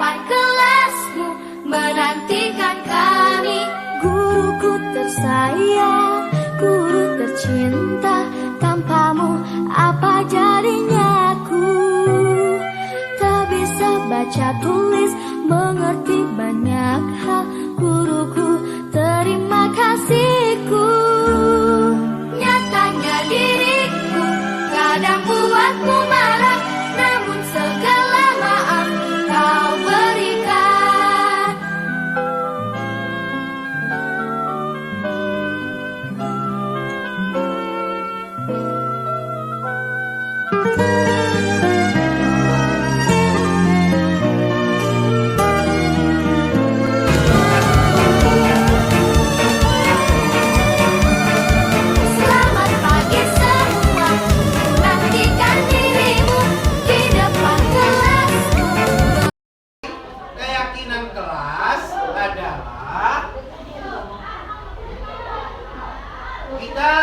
depan kelasmu menantikan kami. Guruku tersayang, guru tercinta, tanpamu apa jadinya aku? Tak bisa baca tulis, mengerti banyak hal. Guruku, terima kasihku. Nyatanya diriku kadang buatmu marah, namun segala maaf kau berikan. Selamat pagi semua, menantikan dirimu di depan kelasmu. Keyakinan kelas adalah kita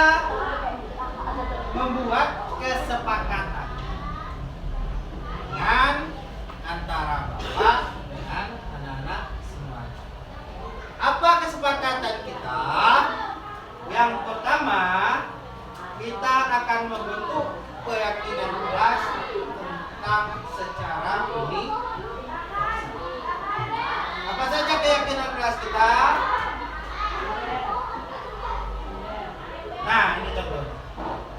membuat kesepakatan dengan antara Bapak dengan anak-anak semua. Apa kesepakatan kita? Yang pertama, kita akan membentuk keyakinan kelas tentang secara unik. Apa saja keyakinan kelas kita? Nah, ini contoh.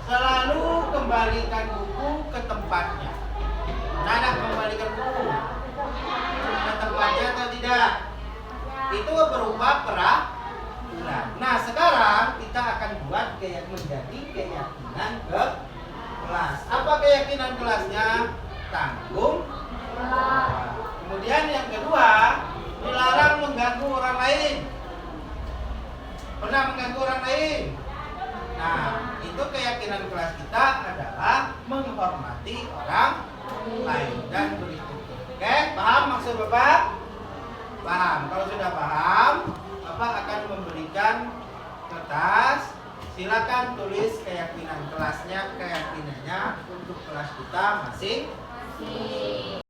Selalu kembalikan buku ke tempatnya. Anak kembalikan buku ke tempatnya atau tidak? Itu berupa peraturan. Nah, sekarang kita akan buat menjadi keyakinan ke kelas. Apa keyakinan kelasnya? Tanggung jawab. Kemudian yang kedua, dilarang mengganggu orang lain. Pernah mengganggu orang lain? Nah, itu keyakinan kelas kita adalah menghormati orang lain dan berikutnya. Oke, paham maksud Bapak? Paham. Kalau sudah paham, Bapak akan memberikan kertas. Silakan tulis keyakinan kelasnya, keyakinannya untuk kelas kita masing-masing.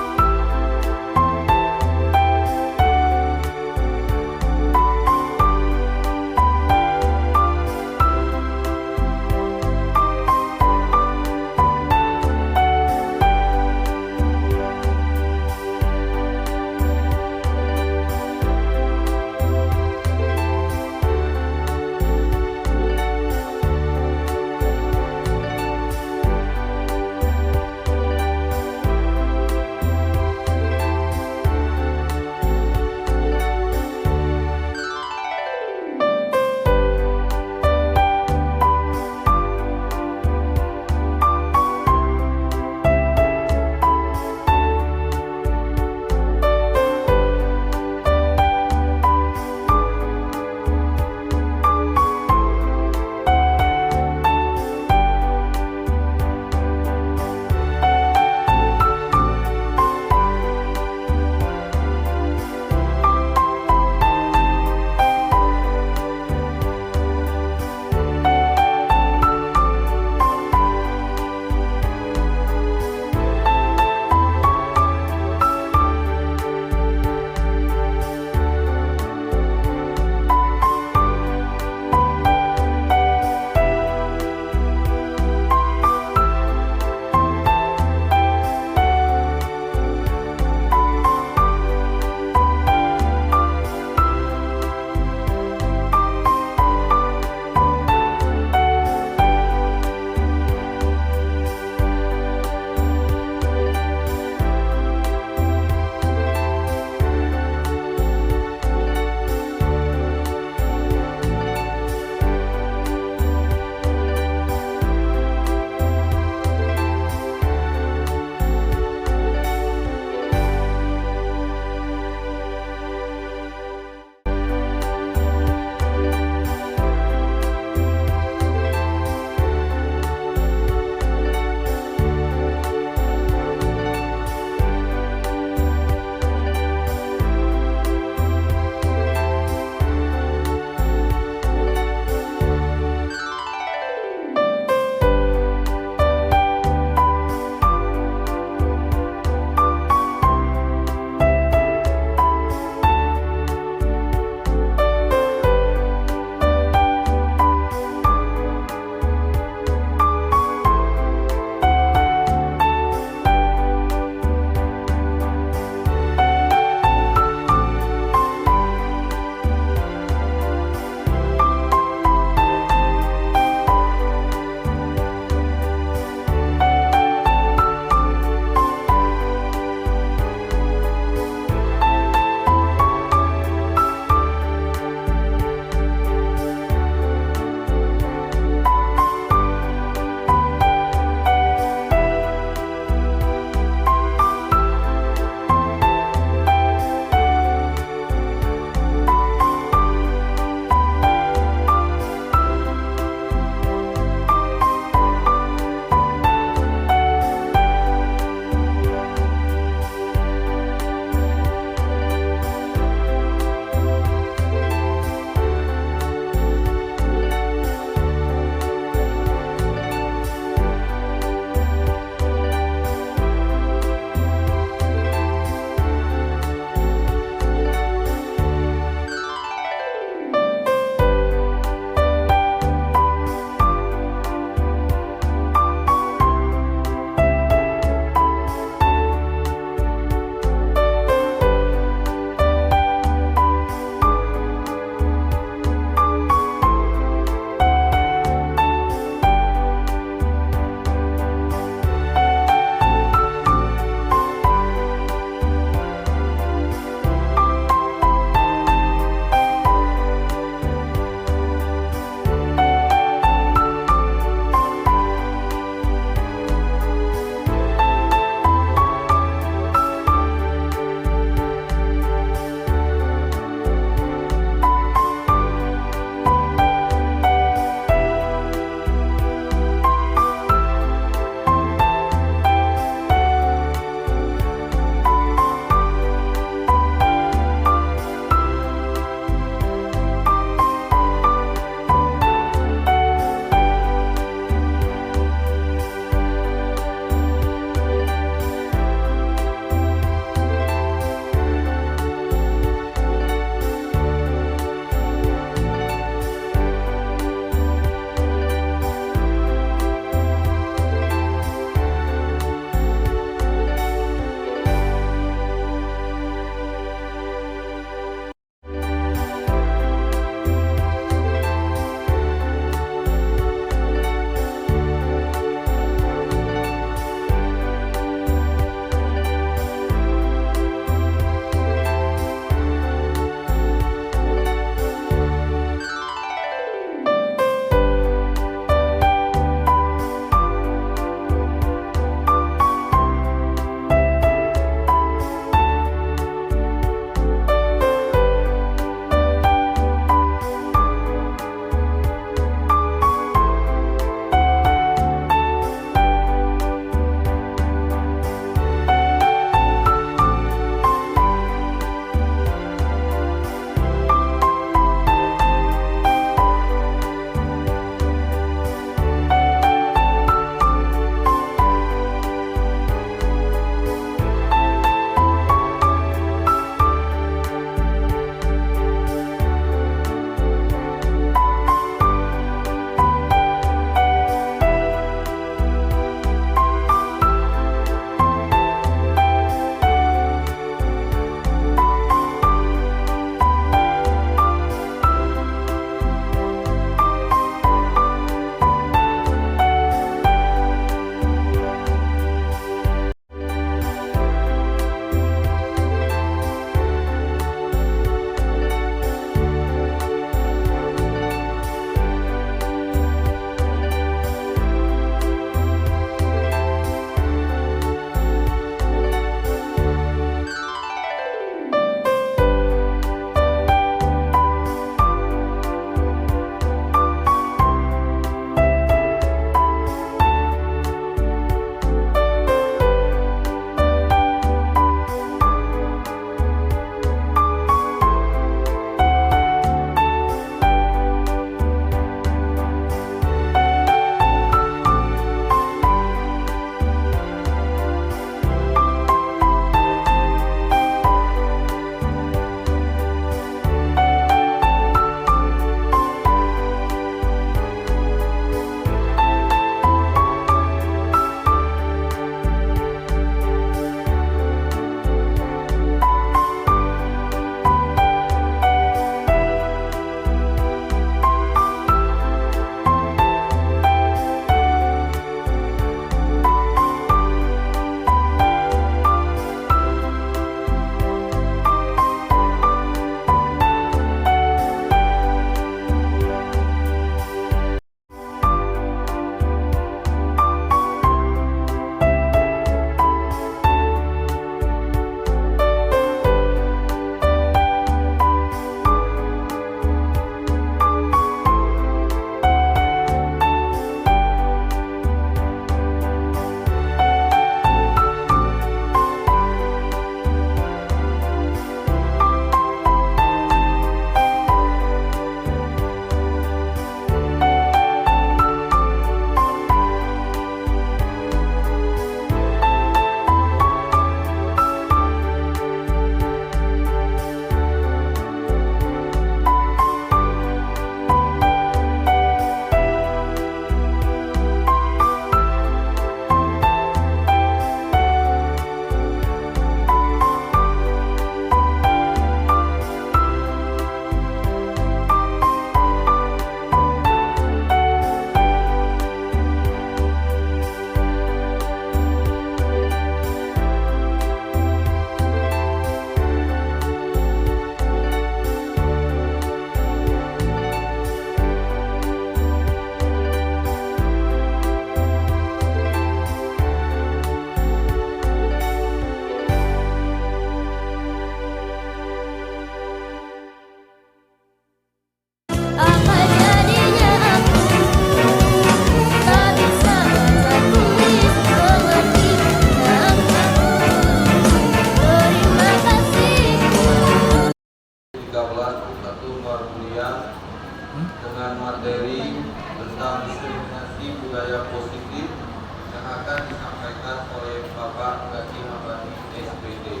Bapak Gaji Mabani SPD.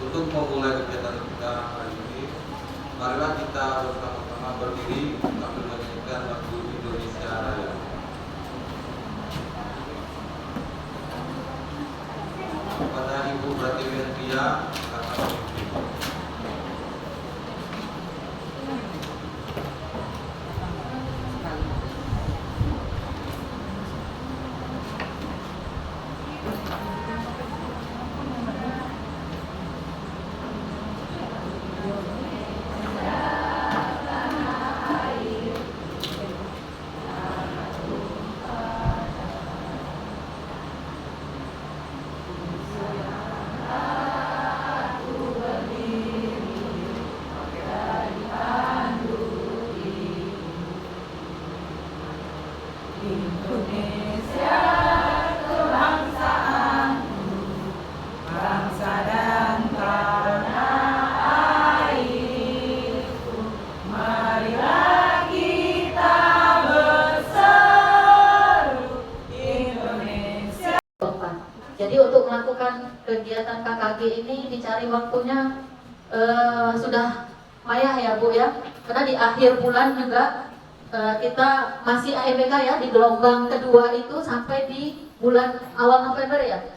Untuk memulai kegiatan kita hari ini, marilah kita bersama-sama berdiri sambil menyanyikan lagu Indonesia Raya. Kepada Ibu Pratiwi Hendria, kata pemimpin. Jadi untuk melakukan kegiatan KKG ini dicari waktunya sudah payah ya Bu ya, karena di akhir bulan juga kita masih AMBK ya, di gelombang kedua itu sampai di bulan awal November ya,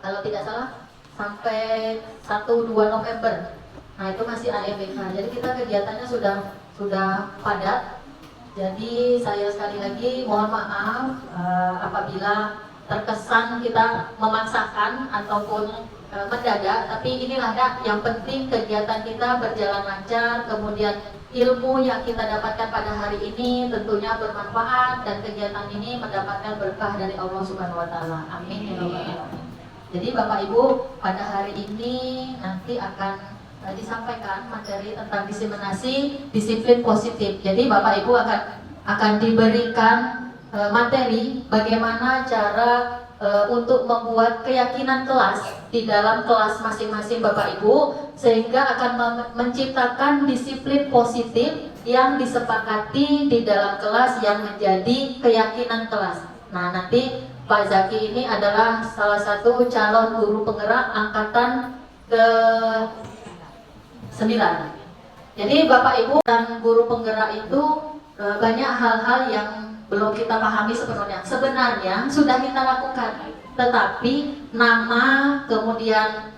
kalau tidak salah sampai 1-2 November. Nah itu masih AMBK, jadi kita kegiatannya sudah padat. Jadi saya sekali lagi mohon maaf apabila terkesan kita memaksakan ataupun mendadak, tapi inilah yang penting kegiatan kita berjalan lancar, kemudian ilmu yang kita dapatkan pada hari ini tentunya bermanfaat dan kegiatan ini mendapatkan berkah dari Allah Subhanahu wa taala. Amin ya rabbal alamin. Jadi Bapak Ibu, pada hari ini nanti akan disampaikan materi tentang diseminasi disiplin positif. Jadi Bapak Ibu akan diberikan materi bagaimana cara untuk membuat keyakinan kelas di dalam kelas masing-masing Bapak Ibu, sehingga akan menciptakan disiplin positif yang disepakati di dalam kelas yang menjadi keyakinan kelas. Nah nanti Pak Zaki ini adalah salah satu calon guru penggerak angkatan ke-9. Jadi Bapak Ibu dan guru penggerak itu banyak hal-hal yang belum kita pahami sepenuhnya. Sebenarnya sudah kita lakukan, tetapi nama kemudian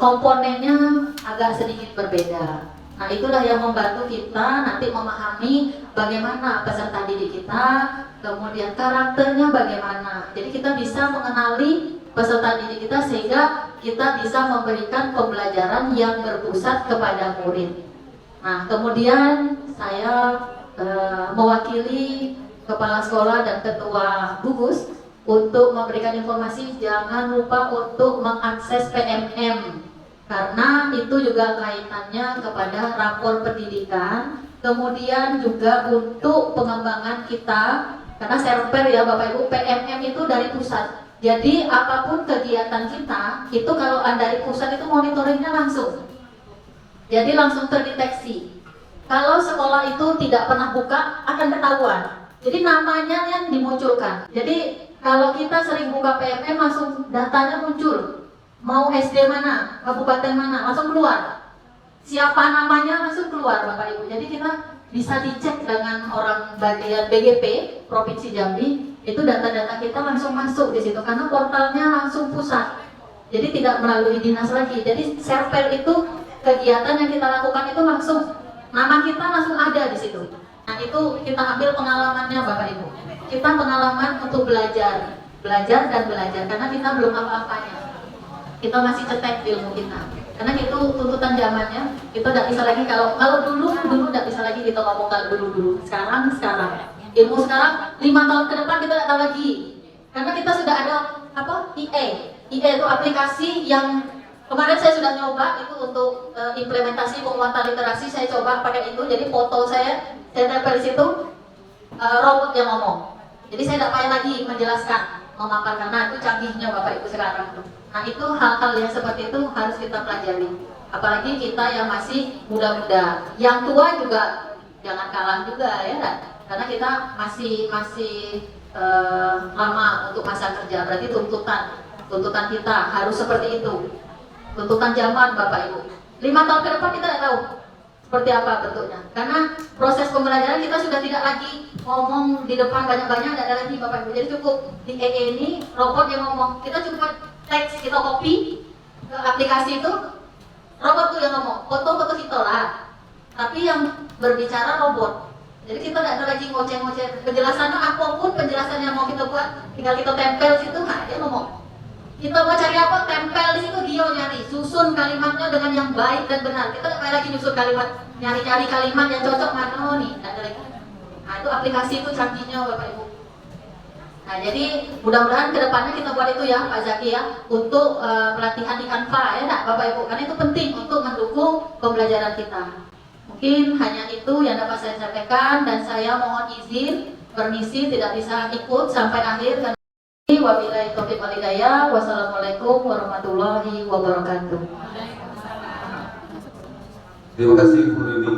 komponennya agak sedikit berbeda. Nah itulah yang membantu kita nanti memahami bagaimana peserta didik kita, kemudian karakternya bagaimana. Jadi kita bisa mengenali peserta didik kita sehingga kita bisa memberikan pembelajaran yang berpusat kepada murid. Nah kemudian saya mewakili Kepala Sekolah dan Ketua Gugus untuk memberikan informasi, jangan lupa untuk mengakses PMM karena itu juga kaitannya kepada rapor pendidikan, kemudian juga untuk pengembangan kita karena server ya Bapak Ibu, PMM itu dari pusat. Jadi apapun kegiatan kita itu kalau dari pusat itu monitoringnya langsung, jadi langsung terdeteksi. Kalau sekolah itu tidak pernah buka akan ketahuan. Jadi namanya yang dimunculkan. Jadi kalau kita sering buka PMM langsung datanya muncul. Mau SD mana, kabupaten mana, langsung keluar. Siapa namanya langsung keluar Bapak Ibu. Jadi kita bisa dicek dengan orang bagian BGP Provinsi Jambi. Itu data-data kita langsung masuk di situ karena portalnya langsung pusat. Jadi tidak melalui dinas lagi. Jadi server itu kegiatan yang kita lakukan itu langsung nama kita langsung ada di situ. Nah itu kita ambil pengalamannya Bapak Ibu. Kita pengalaman untuk belajar dan belajar karena kita belum apa-apanya. Kita masih cetek ilmu kita. Karena itu tuntutan zamannya. Kita tidak bisa lagi kalau dulu tidak bisa lagi kita ngomong kalau dulu. Sekarang. Ilmu sekarang 5 tahun ke depan kita tidak tahu lagi. Karena kita sudah ada IE. IE itu aplikasi yang kemarin saya sudah nyoba itu untuk implementasi penguatan literasi. Saya coba pakai itu. Jadi foto saya tempel di situ, robot yang ngomong. Jadi saya tidak payah lagi menjelaskan, memaparkan. Nah itu canggihnya Bapak Ibu sekarang. Nah itu hal-hal yang seperti itu harus kita pelajari. Apalagi kita yang masih muda-muda. Yang tua juga jangan kalah juga ya kan? Karena kita masih lama untuk masa kerja. Berarti tuntutan tuntutan kita harus seperti itu. Tuntutan zaman Bapak Ibu. 5 tahun ke depan kita tidak tahu seperti apa bentuknya. Karena proses pembelajaran kita sudah tidak lagi ngomong di depan banyak-banyak, tidak ada lagi Bapak Ibu. Jadi cukup di EE ini robot yang ngomong. Kita cukup teks, kita copy ke aplikasi itu, robot tuh yang ngomong. Foto-foto kita lah. Tapi yang berbicara robot. Jadi kita tidak ada lagi ngoceh-ngoceh. Penjelasannya apapun penjelasan yang mau kita buat, tinggal kita tempel situ, nah dia ngomong. Kita mau cari apa, tempel di situ, dia nyari, susun kalimatnya dengan yang baik dan benar. Kita nggak lagi nyusun kalimat, nyari-nyari kalimat yang cocok mana nih, nggak ada lagi. Nah itu aplikasi itu canggihnya Bapak Ibu. Nah jadi mudah-mudahan kedepannya kita buat itu ya Pak Zaki ya, untuk pelatihan di Canva ya enggak Bapak Ibu, karena itu penting untuk mendukung pembelajaran kita. Mungkin hanya itu yang dapat saya sampaikan dan saya mohon izin, permisi tidak bisa ikut sampai akhir. Wabillahi taufiq wal hidayah. Wassalamualaikum warahmatullahi wabarakatuh. Terima kasih Bu Rini.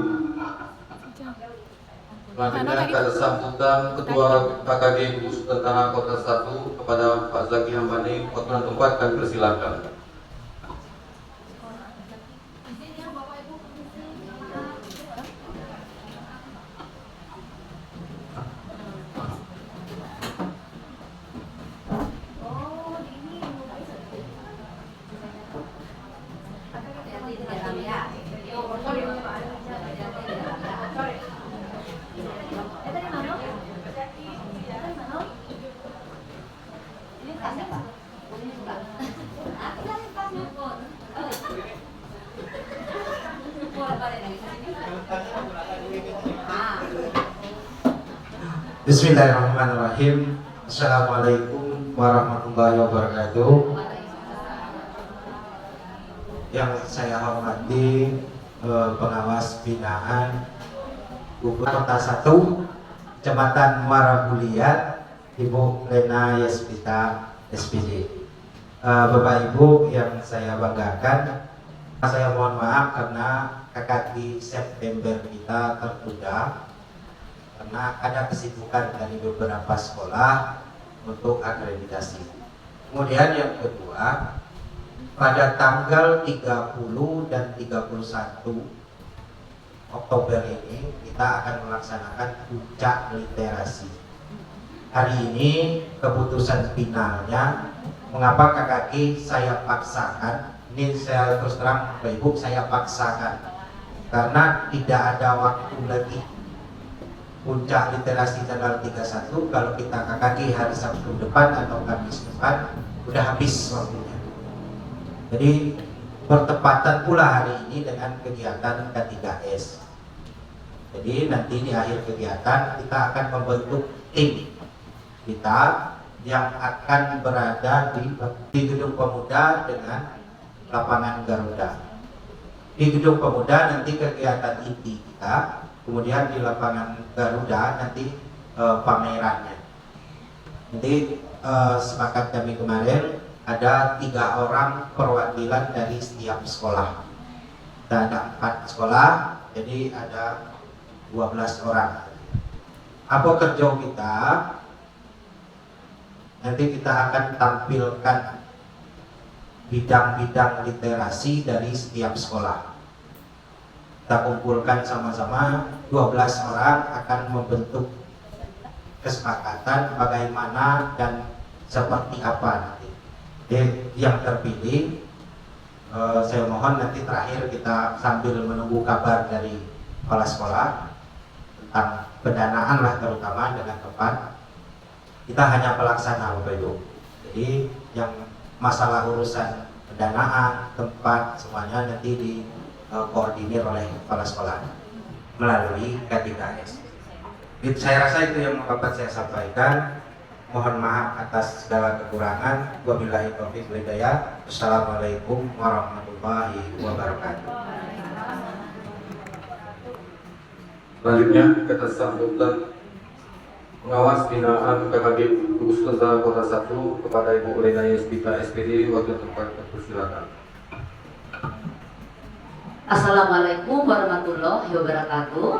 Selanjutnya ada sambutan Ketua KKG Gugus Tentara Kota 1 kepada Pak Zaki Hambani. Waktu tempat kami persilakan. Bismillahirrahmanirrahim. Assalamualaikum warahmatullahi wabarakatuh. Yang saya hormati pengawas binaan Gubernur Kota 1 Kecamatan Marabulian, Ibu Lena Yespita SPD. Bapak Ibu yang saya banggakan, saya mohon maaf karena KKG September kita tertunda karena ada kesibukan dari beberapa sekolah untuk akreditasi. Kemudian yang kedua, pada tanggal 30 dan 31 Oktober ini kita akan melaksanakan puncak literasi. Hari ini keputusan finalnya, mengapa KKG saya paksakan, ini saya terus terang Bapak Ibu, saya paksakan karena tidak ada waktu lagi. Puncak literasi tanggal 31, kalau kita KKG hari Sabtu depan atau Kamis depan udah habis waktunya. Jadi bertepatan pula hari ini dengan kegiatan K3S. Jadi nanti di akhir kegiatan kita akan membentuk tim kita yang akan berada di Gedung Pemuda dengan lapangan Garuda. Di Gedung Pemuda nanti kegiatan inti kita, kemudian di lapangan Garuda nanti pamerannya. Nanti sepakat kami kemarin ada 3 orang perwakilan dari setiap sekolah. Dan ada 4 sekolah, jadi ada 12 orang. Apa kerja kita? Nanti kita akan tampilkan bidang-bidang literasi dari setiap sekolah. Kita kumpulkan sama-sama, 12 orang akan membentuk kesepakatan bagaimana dan seperti apa nanti. Jadi yang terpilih, saya mohon nanti terakhir kita sambil menunggu kabar dari kepala sekolah tentang pendanaan lah terutama dengan tepat. Kita hanya pelaksana Bapak Ibu. Jadi yang masalah urusan pendanaan, tempat, semuanya nanti dikoordinir oleh kepala sekolah melalui K3S. Saya rasa itu yang dapat saya sampaikan. Mohon maaf atas segala kekurangan. Wabillahi taufiq wal hidayah. Assalamualaikum warahmatullahi wabarakatuh. Selanjutnya kita sambutan pengawas binaan KKG Gugus Tentara Kota 1 kepada Ibu Lena Yespita SPD. Waktu tempat persilakan. Assalamualaikum warahmatullahi wabarakatuh.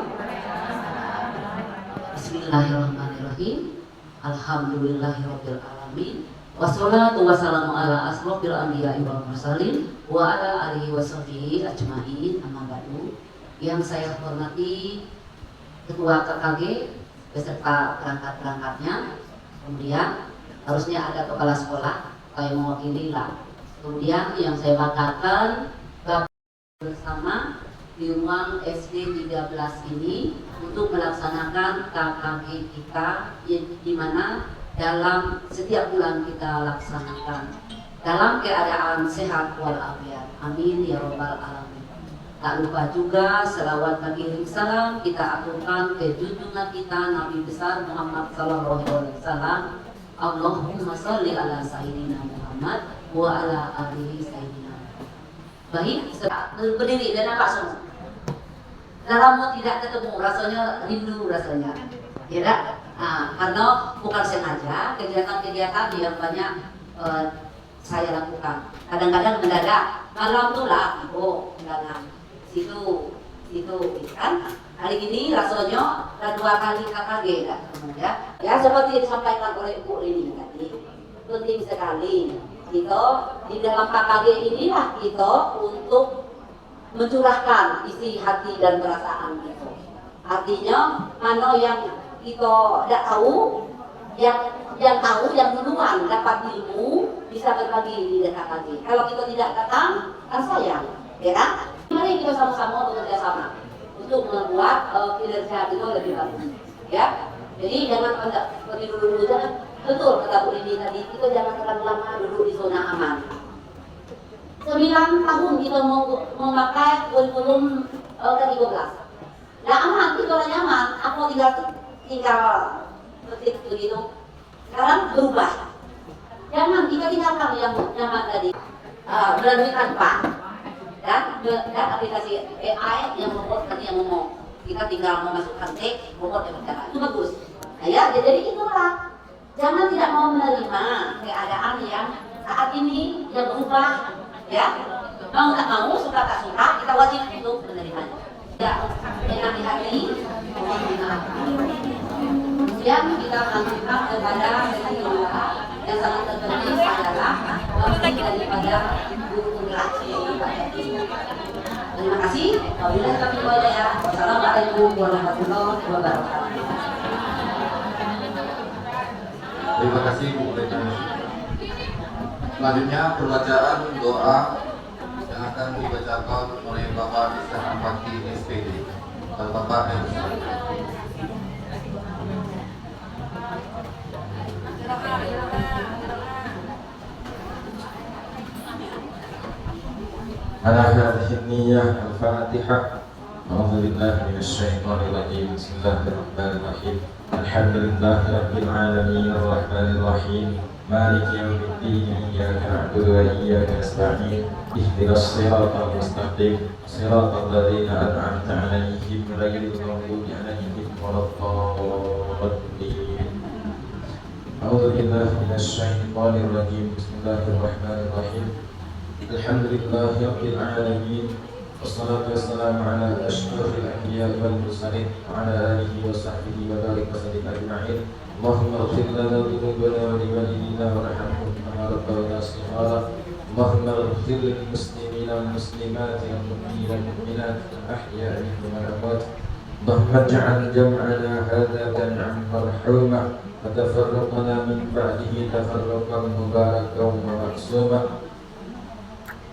Bismillahirrahmanirrahim. Alhamdulillahirabbil alamin. Wassalatu wassalamu ala asrofil anbiya'i wal mursalin wa ala alihi washabihi ajma'in, amma ba'du. Yang saya hormati Ketua KKG beserta perangkat-perangkatnya, kemudian harusnya ada kepala sekolah yang mewakili lah. Kemudian yang saya banggakan Bapak bersama di ruang SD 13 ini untuk melaksanakan KKG kita di mana dalam setiap bulan kita laksanakan dalam keadaan sehat walafiat. Amin ya robbal alamin. Tak lupa juga selawat bagi salam kita aturkan ke junjungan kita Nabi besar Muhammad sallallahu alaihi wasallam. Allahumma sholli ala sayyidina Muhammad wa ala alihi sayyidina. Baik, berdiri dan nampak semua. Lama tidak ketemu, rasanya rindu rasanya. Ya tak? Karena bukan sengaja kegiatan-kegiatan yang banyak saya lakukan. Kadang-kadang mendadak, malam tu lah, mendadak. Situ kan. Hari ini rasanya dah 2 kali KKG dah, ya. Ya seperti yang disampaikan oleh Ibu Rini tadi, penting sekali kita di dalam KKG inilah kita untuk mencurahkan isi hati dan perasaan kita. Artinya mana yang kita tidak tahu, yang tahu yang duluan dapat ilmu bisa berbagi di dekat lagi. Kalau kita tidak datang kan sayang, ya kan? Mari kita sama-sama bekerja sama untuk membuat kinerja itu lebih bagus, ya. Jadi jangan seperti dulu jangan betul kata Bu Rini tadi, kita jangan terlalu lama duduk di zona aman. 9 tahun kita mau memakai kurikulum ke-13. Nah aman, kita orang nyaman, aku tinggal ketik begitu. Sekarang berubah. Jangan kita tinggalkan yang nyaman tadi. Melalui tanpa dan aplikasi AI yang membuat tadi yang ngomong. Kita tinggal memasukkan teks, robot yang berjalan. Itu bagus. Nah, ya, jadi itulah. Jangan tidak mau menerima keadaan yang saat ini yang berubah. Ya, mau tak mau, suka tak suka, kita wajib untuk menerimanya. Ya, dengan hati, kemudian kita melanjutkan kepada sesi kedua yang sangat terpenting adalah wakil daripada guru penggerak. Terima kasih. Wabillahi taufiq wal hidayah. Wassalamualaikum warahmatullahi wabarakatuh. Terima kasih Bu Rena. Selanjutnya pembacaan doa yang akan dibacakan oleh Bapak Ishak Fakih SPD dan Bapak Elsa. على هذه النية الفاتحة. أعوذ بالله من الشيطان الرجيم. بسم الله الرحمن الرحيم. الحمد لله رب العالمين الرحمن الرحيم مالك يوم الدين. إياك نعبد وإياك نستعين. اهدنا الصراط المستقيم صراط الذين أنعمت عليهم غير المغضوب عليهم ولا الضالين. أعوذ بالله من الشيطان الرجيم. بسم الله الرحمن الرحيم. الحمد لله رب العالمين والصلاة والسلام على أشرف الأنبياء والمرسلين وعلى آله وصحبه وبارك وسلم أجمعين. اللهم اغفر لنا ذنوبنا ولوالدينا وارحمهم كما ربونا صغارا. اللهم اغفر للمسلمين والمسلمات والمؤمنين والمؤمنات الأحياء منهم والأموات. اللهم اجعل جمعنا هذا جمعا مرحوما وتفرقنا من بعده تفرقا مباركا ومعصوما.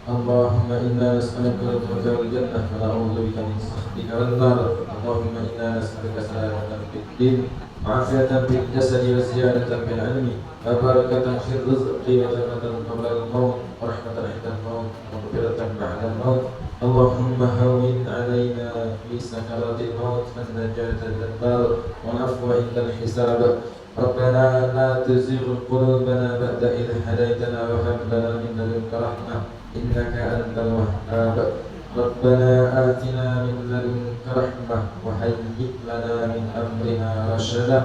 اللهم إنا نسألك الفوز والجنة ونعوذ بك من سخطك والنار. اللهم إنا نسألك سلامة في الدين وعافية في الجسد وزيادة في العلم وبركة في الرزق وجنة قبل الموت ورحمة عند الموت ومغفرة بعد الموت. اللهم هون علينا في سكرات الموت والنجاة من النار والعفو عند الحساب. ربنا لا تزغ قلوبنا بعد إذ هديتنا وهب لنا من لدنك رحمة إنك أنت الوهاب. ربنا آتنا من لدنك رحمة وهيئ لنا من أمرنا رشدا.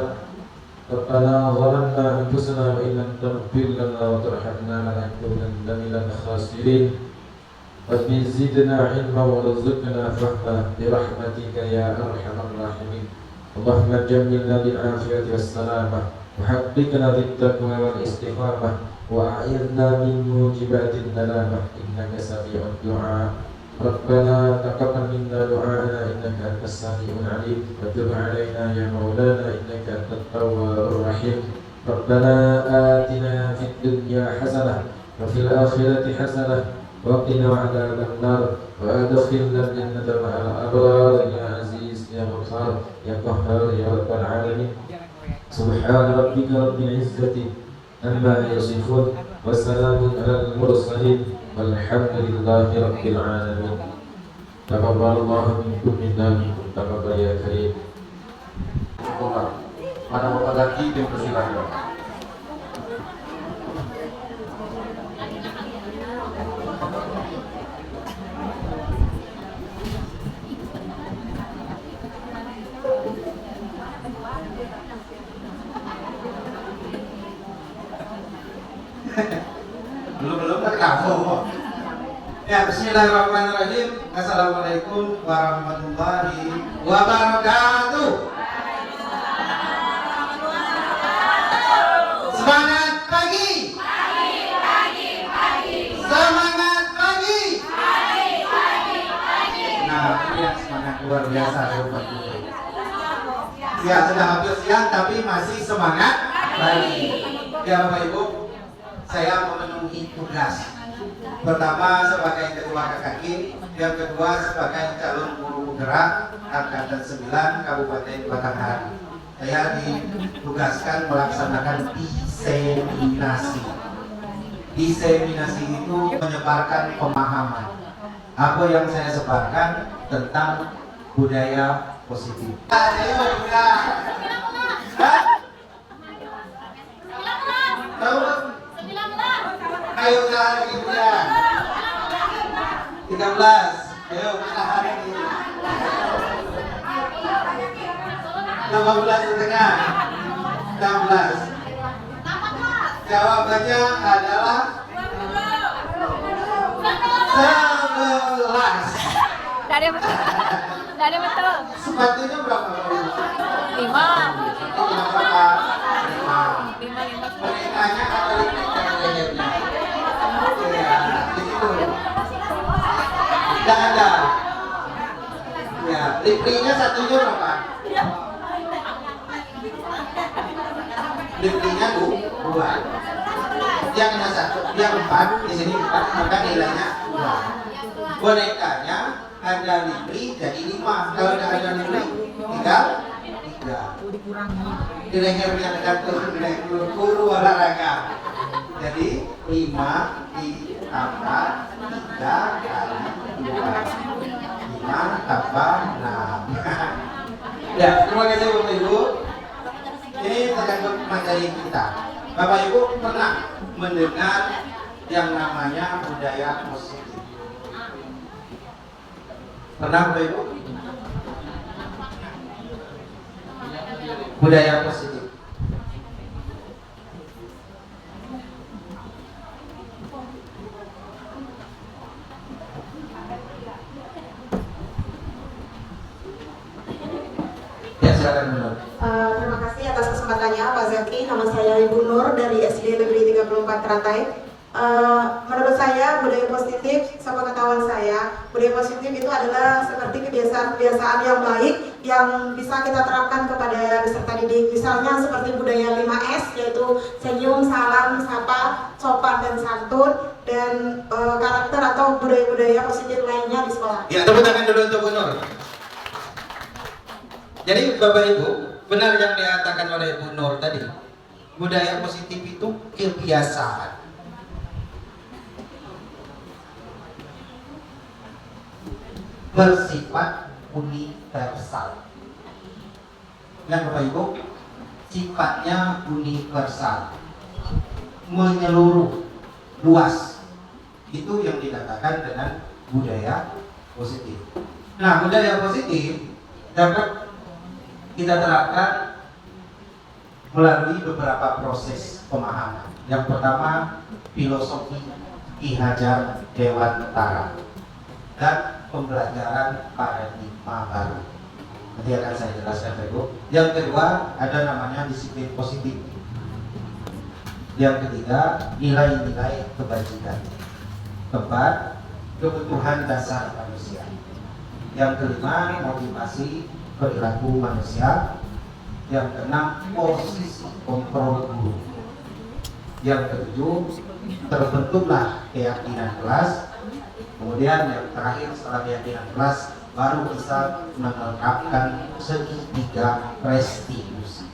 ربنا ظلمنا أنفسنا وإن لم تغفر لنا وترحمنا لنكونن من الخاسرين. رب زدنا علما وارزقنا فهما برحمتك يا أرحم الراحمين. اللهم جملنا بالعافية والسلامة وحققنا بالتقوى والاستقامة وأعذنا من موجبات الندامة إنك سميع الدعاء ربنا تقبل منا دعاءنا إنك أنت السميع العليم وتب علينا يا مولانا إنك أنت التواب الرحيم ربنا آتنا في الدنيا حسنة وفي الآخرة حسنة وقنا عذاب النار وأدخلنا الجنة مع الأبرار يا عزيز يا غفار يا قهار يا رب العالمين سبحان ربك رب العزة عما يصفون وسلام على المرسلين والحمد لله رب العالمين تقبل الله منكم منا منكم تقبل يا كريم. Mana Bapak Zaki dipersilakan. Belum kamu. Ya, bismillahirrahmanirrahim. Assalamualaikum warahmatullahi wabarakatuh. Semangat pagi. Semangat pagi. Nah, ini yang semangat luar biasa pagi. Ya, sudah hampir siang tapi masih semangat pagi. Ya, Bapak Ibu, saya memenuhi tugas. Pertama sebagai ketua KKI, yang kedua sebagai calon guru penggerak Angkatan 9 Kabupaten Batanghari. Saya ditugaskan melaksanakan diseminasi. Diseminasi itu menyebarkan pemahaman. Apa yang saya sebarkan tentang budaya positif. Ayo usaha lagi ya. 13. Ayo usaha lagi. 15 setengah. 16. Jawabannya adalah 11. Dari betul. Dari betul. Sepatunya berapa? 5. Berapa? 5. Merekanya atau lehernya? Ya, itu. Tidak ada. Ya, liprinya satunya berapa? Liprinya 2. Yang ada 1, yang 4, di sini 4, maka nilainya 2. Bonekanya ada lipri jadi 5. Kalau tidak ada lipri, tinggal 3. Di lehernya tergantung nilai guru olahraga. Jadi 5 ditambah 3 kali 2. 5 tambah 6. Ya, terima kasih Bapak Ibu. Ini tergantung materi kita. Bapak Ibu pernah mendengar yang namanya budaya positif? Pernah Bapak Ibu? Budaya positif. Ya, silakan Nur. Terima kasih atas kesempatannya Pak Zaki. Nama saya Ibu Nur dari SD Negeri 34 Teratai. Menurut saya budaya positif, sepengetahuan saya, budaya positif itu adalah seperti kebiasaan-kebiasaan yang baik yang bisa kita terapkan kepada peserta didik. Misalnya seperti budaya 5S, yaitu senyum, salam, sapa, sopan dan santun, dan karakter atau budaya-budaya positif lainnya di sekolah. Ya, tepuk tangan dulu untuk Bu Nur. Jadi Bapak Ibu, benar yang dikatakan oleh Bu Nur tadi. Budaya positif itu kebiasaan. Bersifat universal. Dan Bapak Ibu, sifatnya universal, menyeluruh, luas. Itu yang dikatakan dengan budaya positif. Nah, budaya positif dapat kita terapkan melalui beberapa proses pemahaman. Yang pertama, filosofi Ki Hajar Dewantara dan pembelajaran paradigma baru. Nanti akan saya jelaskan Ibu. Yang kedua, ada namanya disiplin positif. Yang ketiga, nilai-nilai kebajikan. Keempat, kebutuhan dasar manusia. Yang kelima, motivasi perilaku manusia. Yang keenam, posisi kontrol guru. Yang ketujuh, terbentuklah keyakinan kelas. Kemudian yang terakhir setelah keyakinan kelas, baru bisa menerapkan segitiga restitusi.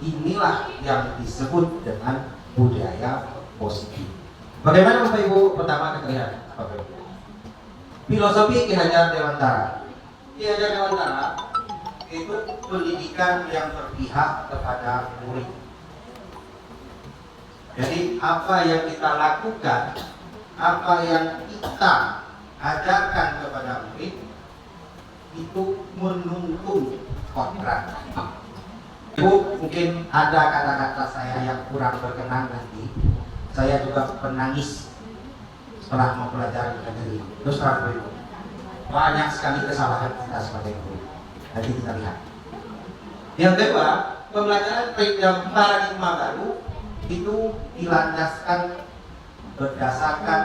Inilah yang disebut dengan budaya positif. Bagaimana Bapak Ibu? Pertama kita lihat Bapak Ibu. Filosofi Ki Hajar Dewantara. Ki Hajar Dewantara itu pendidikan yang berpihak kepada murid. Jadi apa yang kita lakukan, apa yang kita ajarkan kepada murid itu menuntun kontrak. Ibu, mungkin ada kata-kata saya yang kurang berkenan nanti. Saya juga menangis setelah mempelajari negeri. Terus terang Ibu, banyak sekali kesalahan kita sebagai guru. Nanti kita lihat. Yang kedua, pembelajaran paradigma baru itu dilandaskan berdasarkan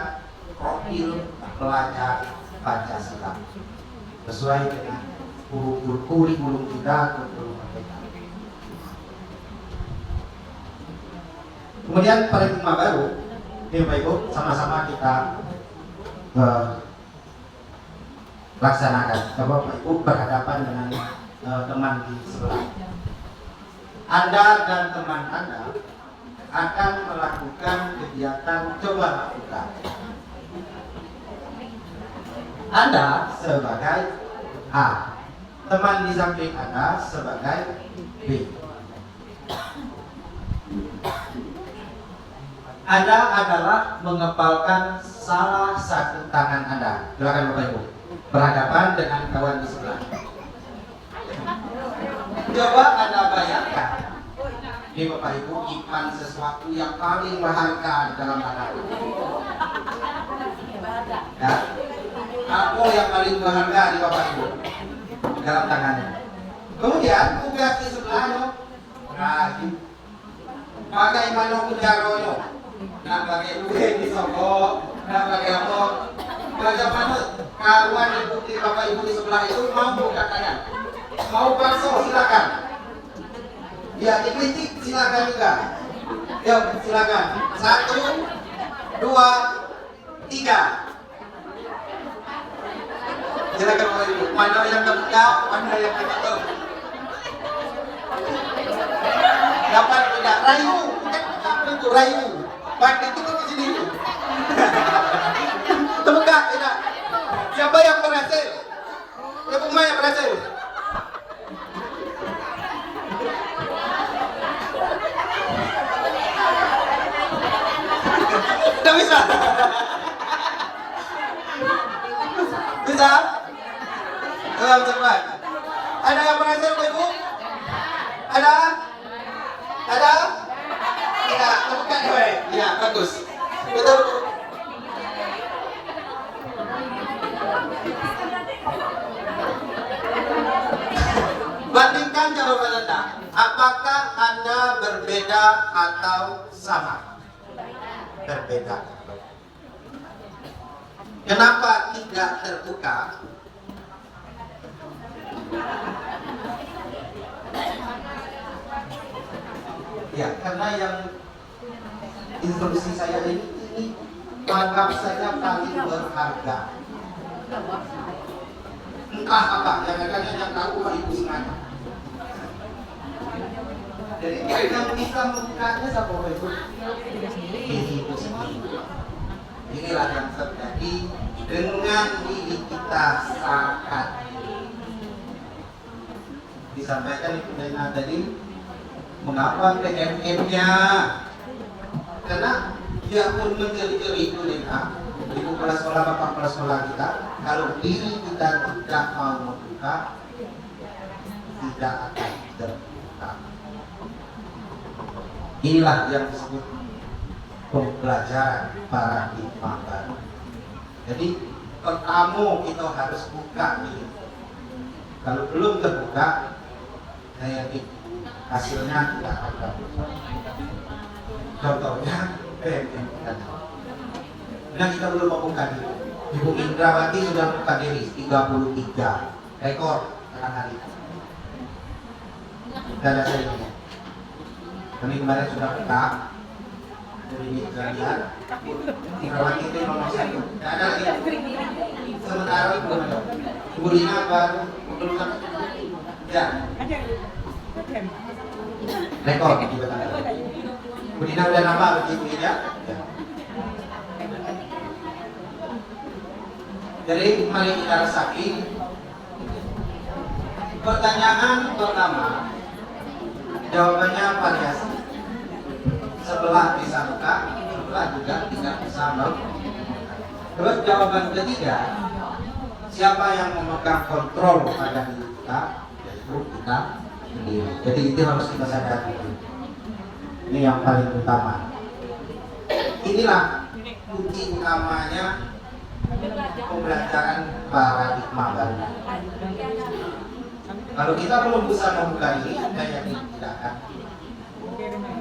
profil pelajar Pancasila sesuai dengan kurikulum kita, kurikulum mereka. Kemudian paradigma baru, ini Bapak Ibu sama-sama kita laksanakan. Coba Bapak Ibu berhadapan dengan teman di sebelah. Anda dan teman Anda akan melakukan kegiatan coba lakukan. Anda sebagai A, teman di samping Anda sebagai B. Anda adalah mengepalkan salah satu tangan Anda. Silakan Bapak Ibu berhadapan dengan kawan di sebelah. Coba Anda bayangkan, ini Bapak Ibu nyimpan sesuatu yang paling berharga dalam tangan. Ya, apa yang paling berharga di Bapak Ibu dalam tangannya? Kemudian tugas di sebelahnya, rajin. Bagaimana kunjaronya? Nah, pakai duit di Soko, nah pakai apa? Bagaimana kawan ibu di Bapak Ibu di sebelah itu mau buka tangan? Mau bakso silakan. Ya, dikritik silakan juga. Yuk, silakan. 1, 2, 3. Silakan Bapak Ibu. Mana yang terbuka, mana yang tertutup. Dapat tidak? Rayu, bukan itu rayu. Pakai itu ke sini. Terbuka, tidak. Siapa yang berhasil? Siapa yang berhasil? Tidak bisa. Bisa? Cepat. Ada yang berhasil, Bu Ibu? Ada? Ada? Tidak, terbuka gue. Iya, bagus. Betul. Bandingkan jawaban Anda. Apakah Anda berbeda atau sama? Berbeda. Kenapa tidak terbuka? Ya, karena yang instruksi saya ini anggap saja paling berharga. Entah apa, yang akan yang tahu Pak Ibu semuanya. Jadi yang bisa membukanya siapa Pak Ibu? Ibu sendiri. Inilah yang terjadi dengan diri kita saat ini. Disampaikan Ibu Dena tadi, mengapa PMM-nya? Karena dia pun mencari-cari Ibu Dena, Ibu kepala sekolah, Bapak kepala sekolah kita, kalau diri kita tidak mau membuka, tidak akan terbuka. Inilah yang disebut pembelajaran paradigma baru. Jadi pertama kita harus buka diri. Kalau belum terbuka, saya yakin hasilnya tidak akan bagus. Contohnya PMN. Nah kita belum membuka diri. Ibu Indrawati sudah membuka diri 33 rekor hari. Kita ada saya. Kami kemarin sudah buka. Jadi kita lihat Indrawati itu nomor 1. Tidak ada lagi. Sementara belum ada. Ibu Lina baru belum ada. Ya. Rekor juga ada. Ibu Lina udah nambah begitu ya. Jadi mari kita resapi. Pertanyaan pertama, jawabannya variasi. Sebelah bisa buka, sebelah juga tidak bisa buka. Terus jawaban ketiga, siapa yang memegang kontrol pada diri kita, yaitu kita sendiri. Jadi itu harus kita sadari. Ini yang paling utama. Inilah kunci utamanya pembelajaran paradigma baru. Kalau kita belum bisa membuka diri, saya yakin tidak akan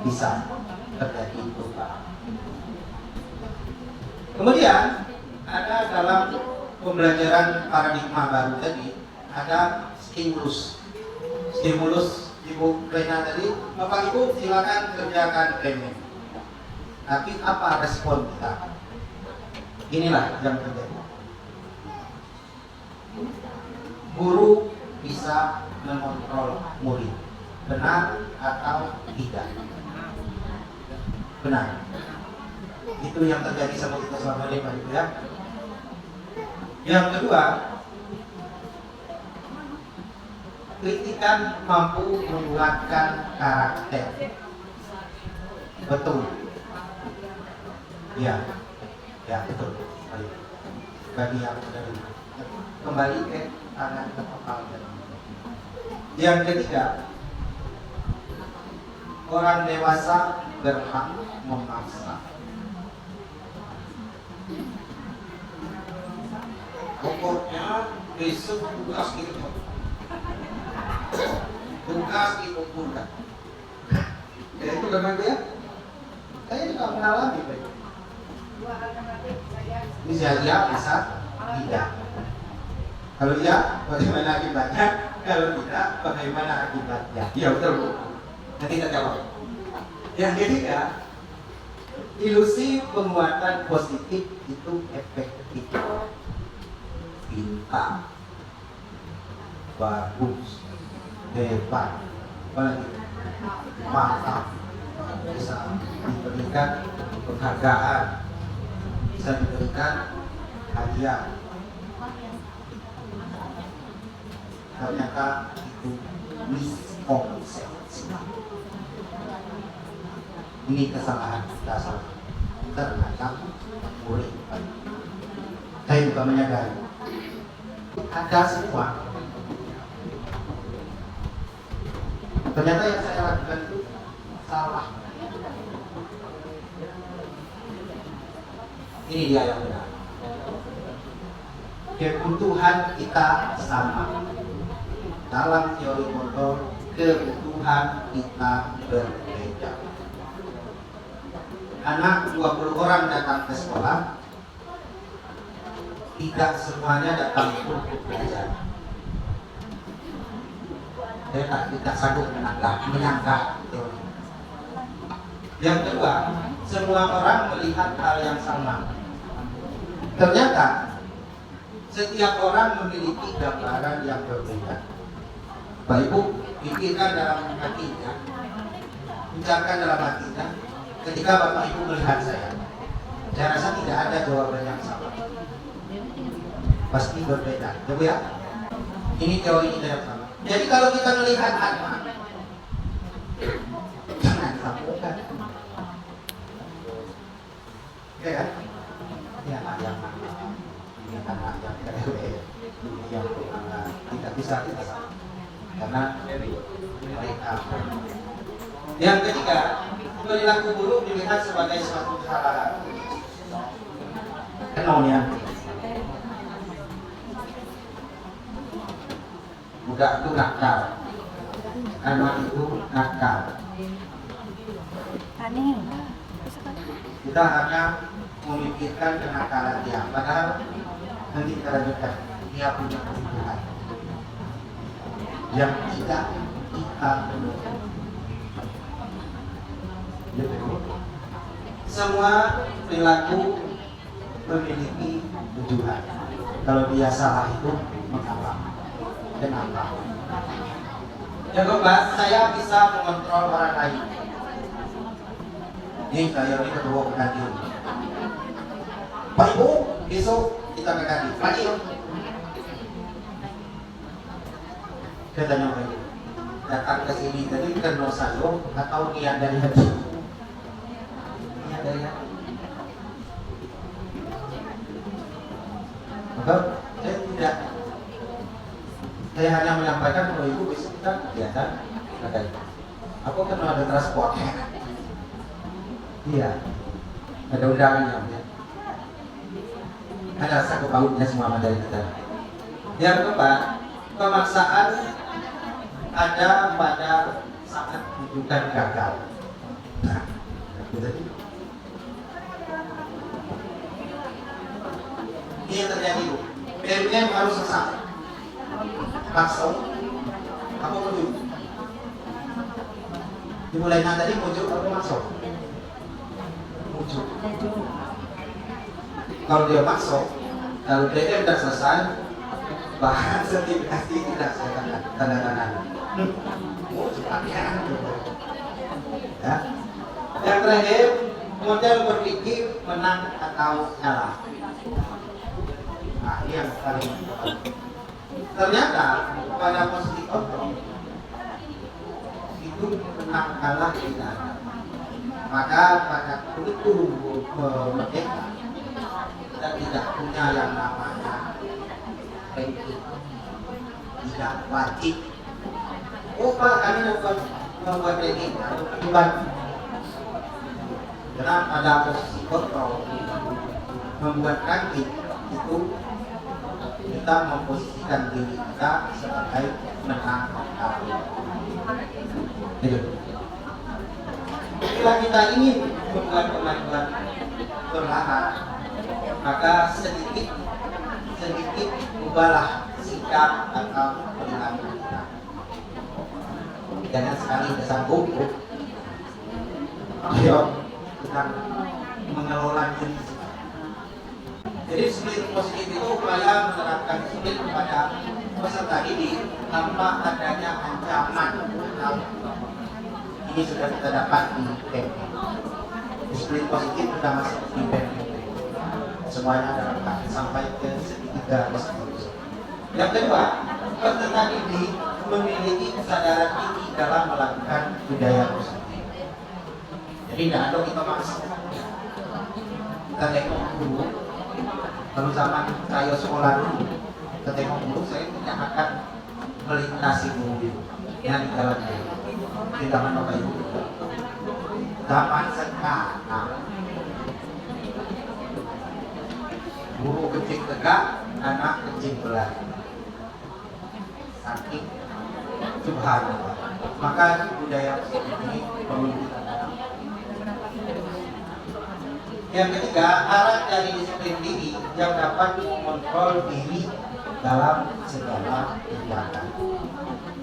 bisa terjadi perubahan. Kemudian ada dalam pembelajaran paradigma baru tadi ada stimulus. Stimulus Ibu Rena tadi, Bapak Ibu silakan kerjakan PMN. Tapi apa respon kita? Inilah yang terjadi. Guru bisa mengontrol murid, benar atau tidak? Benar. Itu yang terjadi sama kita selama ini, Pak Ibu ya. Yang kedua, kritikan mampu menguatkan karakter. Betul. Ya, ya betul. Baik. Bagi yang dari kembali ke tangan ke kepala. Yang ketiga, orang dewasa berhak memaksa. Pokoknya besok tugas gitu. Tugas itu bukan. Ya itu karena dia. Saya juga mengalami baik. Bisa ya, bisa tidak. Kalau ya, bagaimana akibatnya? Kalau tidak, bagaimana akibatnya? Ya betul Bu. Nanti kita jawab. Yang ketiga, ilusi penguatan positif itu efektif. Pintar, bagus, hebat, apalagi mantap, bisa diberikan penghargaan, bisa diberikan hadiah. Ternyata itu miskonsepsi. Ini kesalahan dasar terhadap murid. Saya juga menyadari ada semua. Ternyata yang saya lakukan itu salah. Ini dia yang benar. Kebutuhan kita sama. Dalam teori motor, kebutuhan kita berbeda. Anak 20 orang datang ke sekolah, tidak semuanya datang untuk belajar. Saya tidak sanggup menyangka teori. Yang kedua, semua orang melihat hal yang sama. Ternyata setiap orang memiliki gambaran yang berbeda. Bapak Ibu, pikirkan dalam hatinya, ucapkan dalam hatinya. Ketika Bapak Ibu melihat saya rasa tidak ada jawaban yang sama. Pasti berbeda, coba ya. Ini teori kita yang sama. Jadi kalau kita melihat anak, jangan sambungkan. Oke kan? Ini anak yang mana? Ini anak yang kere, ini yang tidak bisa kita sama. Karena mereka. Yang ketiga, perilaku buruk dilihat sebagai suatu kesalahan. Kenalnya. Budak itu nakal, anak itu nakal. Kita hanya memikirkan kenakalan dia, padahal nanti kita lanjutkan, dia punya kebutuhan yang tidak kita penuhi. Semua perilaku memiliki tujuan. Kalau dia salah itu mengapa? Kenapa? Yang keempat, saya bisa mengontrol orang lain. Ini saya ini ketua PKD. Pak Ibu, besok kita PKD. Pagi. Saya tanya Pak Ibu, datang ke sini tadi karena saya atau niat dari hati? Niat dari hati. Maka saya tidak. Saya hanya menyampaikan bahwa Ibu besok kita kegiatan PKD. Aku kan ada transport. Iya, ada undangannya. Ya. Ada satu pautnya semua dari kita. Yang keempat, pemaksaan ada pada saat rujukan gagal. Nah, jadi ini yang terjadi, Bu. BBM harus sesat. Paksa, apa muncul? Dimulai tadi muncul apa masuk? Muncul. Kalau dia masuk, kalau BBM tidak selesai, bahan sertifikasi tidak saya tanda tangan. Muncul pakaian. Ya. Yang terakhir, model berpikir menang atau kalah. Nah, ini yang paling penting. Ternyata pada posisi kontrol itu menang kalah tidak ada. Maka pada kurikulum merdeka kita tidak punya yang namanya ranking, tidak wajib. Oh Pak, kami membuat ranking atau beban. Karena pada posisi kontrol membuat ranking itu kita memposisikan diri kita sebagai menang kalah. Bila kita ingin membuat kemajuan perlahan, maka sedikit ubahlah sikap atau perilaku kita. Jangan sekali tersangkut. Ayo kita mengelola diri. Jadi disiplin positif itu upaya menerapkan disiplin kepada peserta didik tanpa adanya ancaman. Ini sudah kita dapat di PMP. Disiplin positif sudah masuk di PMP. Semuanya dapat sampai ke segitiga positif. Yang kedua, peserta didik memiliki kesadaran tinggi dalam melakukan budaya positif. Jadi tidak ada kita masuk. Kita tengok dulu. Kalau zaman saya sekolah dulu, kita tengok dulu, saya tidak akan melintasi mobil yang di jalan dulu. Tidak memakai itu. Zaman sekarang, guru kencing tegak, anak kencing berlari. Saking subhanallah. Maka budaya ini perlu kita tanam. Yang ketiga, arah dari disiplin diri yang dapat mengontrol diri dalam segala kegiatan.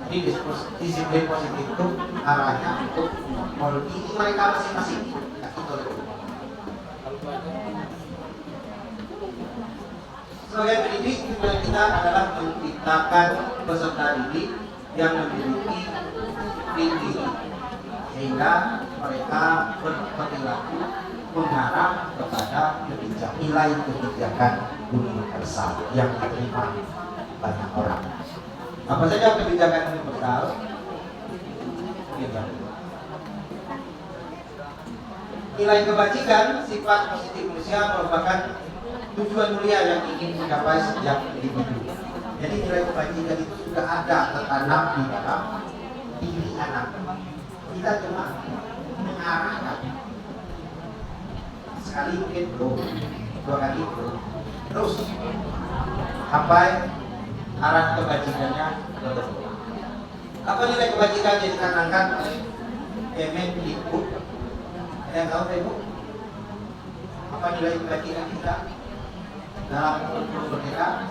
Jadi disiplin positif itu arahnya untuk mengontrol diri mereka masing-masing. Sebagai pendidik, tujuan kita adalah menciptakan peserta didik yang memiliki diri sehingga mereka berperilaku mengarah kepada nilai kebijakan universal yang diterima banyak orang. Apa saja kebijakan universal? Nilai kebajikan, sifat positif manusia merupakan tujuan mulia yang ingin dicapai setiap individu. Jadi nilai kebajikan itu sudah ada tertanam di dalam diri anak. Kita cuma mengarahkan. Sekali mungkin belum, dua kali belum, terus sampai arah kebajikannya betul. Apa nilai kebajikan yang ditanamkan oleh Kemendikbud? Ada yang tahu Ibu? Apa nilai kebajikan kita dalam kurikulum merdeka?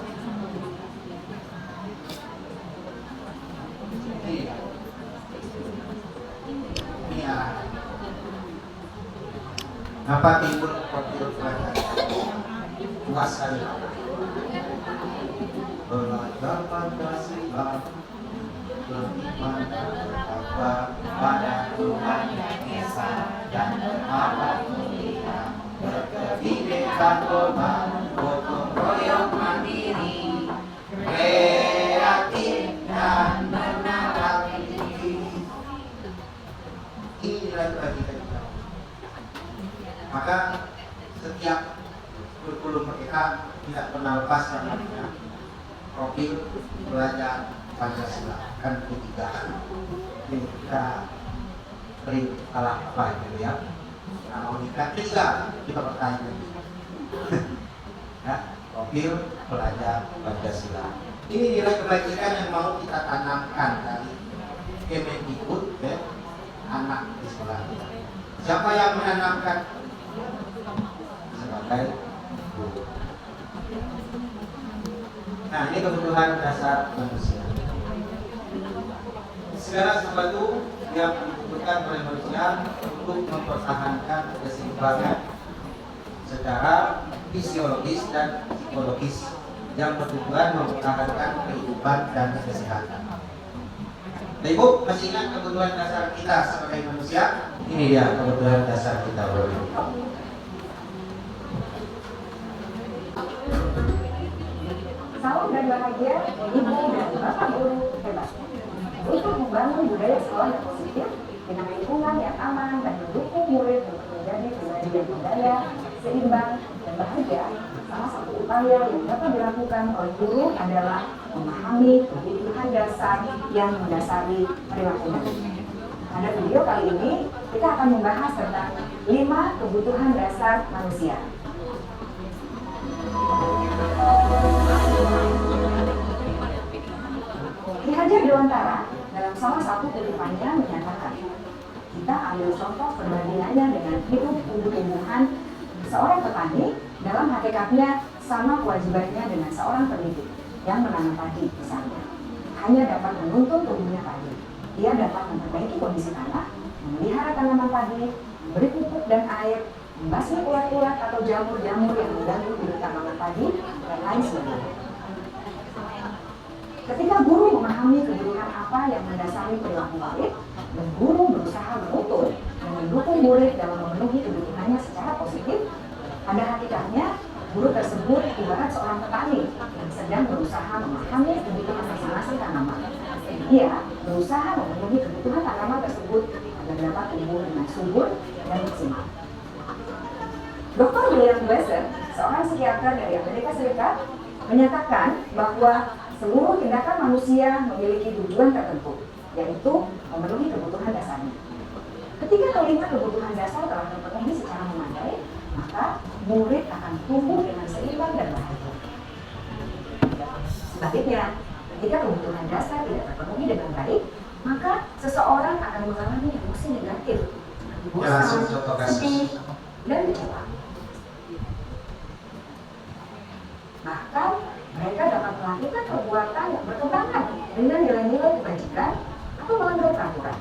Ini arah. Apa timbul profil pelajar? Luas sekali. Belajar Pancasila, beriman dan bertakwa pada Tuhan Yang Esa dan berharap mulia, berkebinekaan korban, gotong royong mandiri, kreatif dan bernalar tinggi. Ini nilai kebajikan kita. Maka setiap kurikulum merdeka tidak pernah lepas yang namanya profil belajar Pancasila, kan ketiga. Ini kita beri kalah apa gitu ya. Nah, nikah tiga kita bertanya lagi. Ya, profil belajar Pancasila. Ini nilai kebajikan yang mau kita tanamkan dari Kemendikbud ya, anak di sekolah kita. Siapa yang menanamkan? Sebagai guru. Nah, ini kebutuhan dasar manusia. Segala sesuatu yang dibutuhkan oleh manusia untuk mempertahankan keseimbangan secara fisiologis dan psikologis yang bertujuan mempertahankan kehidupan dan kesehatan. Nah, Ibu masih ingat kebutuhan dasar kita sebagai manusia? Ini dia kebutuhan dasar kita berdua. Salam dan bahagia Ibu dan Bapak Guru hebat. Untuk membangun budaya sekolah yang positif dengan lingkungan yang aman dan mendukung murid untuk menjadi pribadi yang berdaya, seimbang, dan bahagia, salah satu upaya yang dapat dilakukan oleh guru adalah memahami kebutuhan dasar yang mendasari perilaku manusia. Pada video kali ini, kita akan membahas tentang 5 kebutuhan dasar manusia. Ki Hajar Dewantara dalam salah satu kutipannya menyatakan, kita ambil contoh perbandingannya dengan hidup tumbuh-tumbuhan. Seorang petani dalam hakikatnya sama kewajibannya dengan seorang pendidik yang menanam padi misalnya. Hanya dapat menuntun tumbuhnya padi. Ia dapat memperbaiki kondisi tanah, memelihara tanaman padi, memberi pupuk dan air, membasmi ulat-ulat atau jamur-jamur yang mengganggu hidup tanaman padi, dan lain sebagainya. Ketika guru memahami kebutuhan apa yang mendasari perilaku murid, dan guru berusaha menuntun dan mendukung murid dalam memenuhi kebutuhannya secara positif, pada hakikatnya guru tersebut ibarat seorang petani yang sedang berusaha memahami kebutuhan masing-masing tanaman. Ia berusaha memenuhi kebutuhan tanaman tersebut agar dapat tumbuh dengan subur dan maksimal. Dr. William Glasser, seorang psikiater dari Amerika Serikat, menyatakan bahwa seluruh tindakan manusia memiliki tujuan tertentu, yaitu memenuhi kebutuhan dasarnya. Ketika kelima kebutuhan dasar telah terpenuhi secara memadai, maka murid akan tumbuh dengan seimbang dan bahagia. Sebaliknya, ketika kebutuhan dasar tidak terpenuhi dengan baik, maka seseorang akan mengalami emosi negatif, bosan, sedih, dan kecewa. Bahkan mereka dapat melakukan perbuatan yang bertentangan dengan nilai-nilai kebajikan atau melanggar peraturan.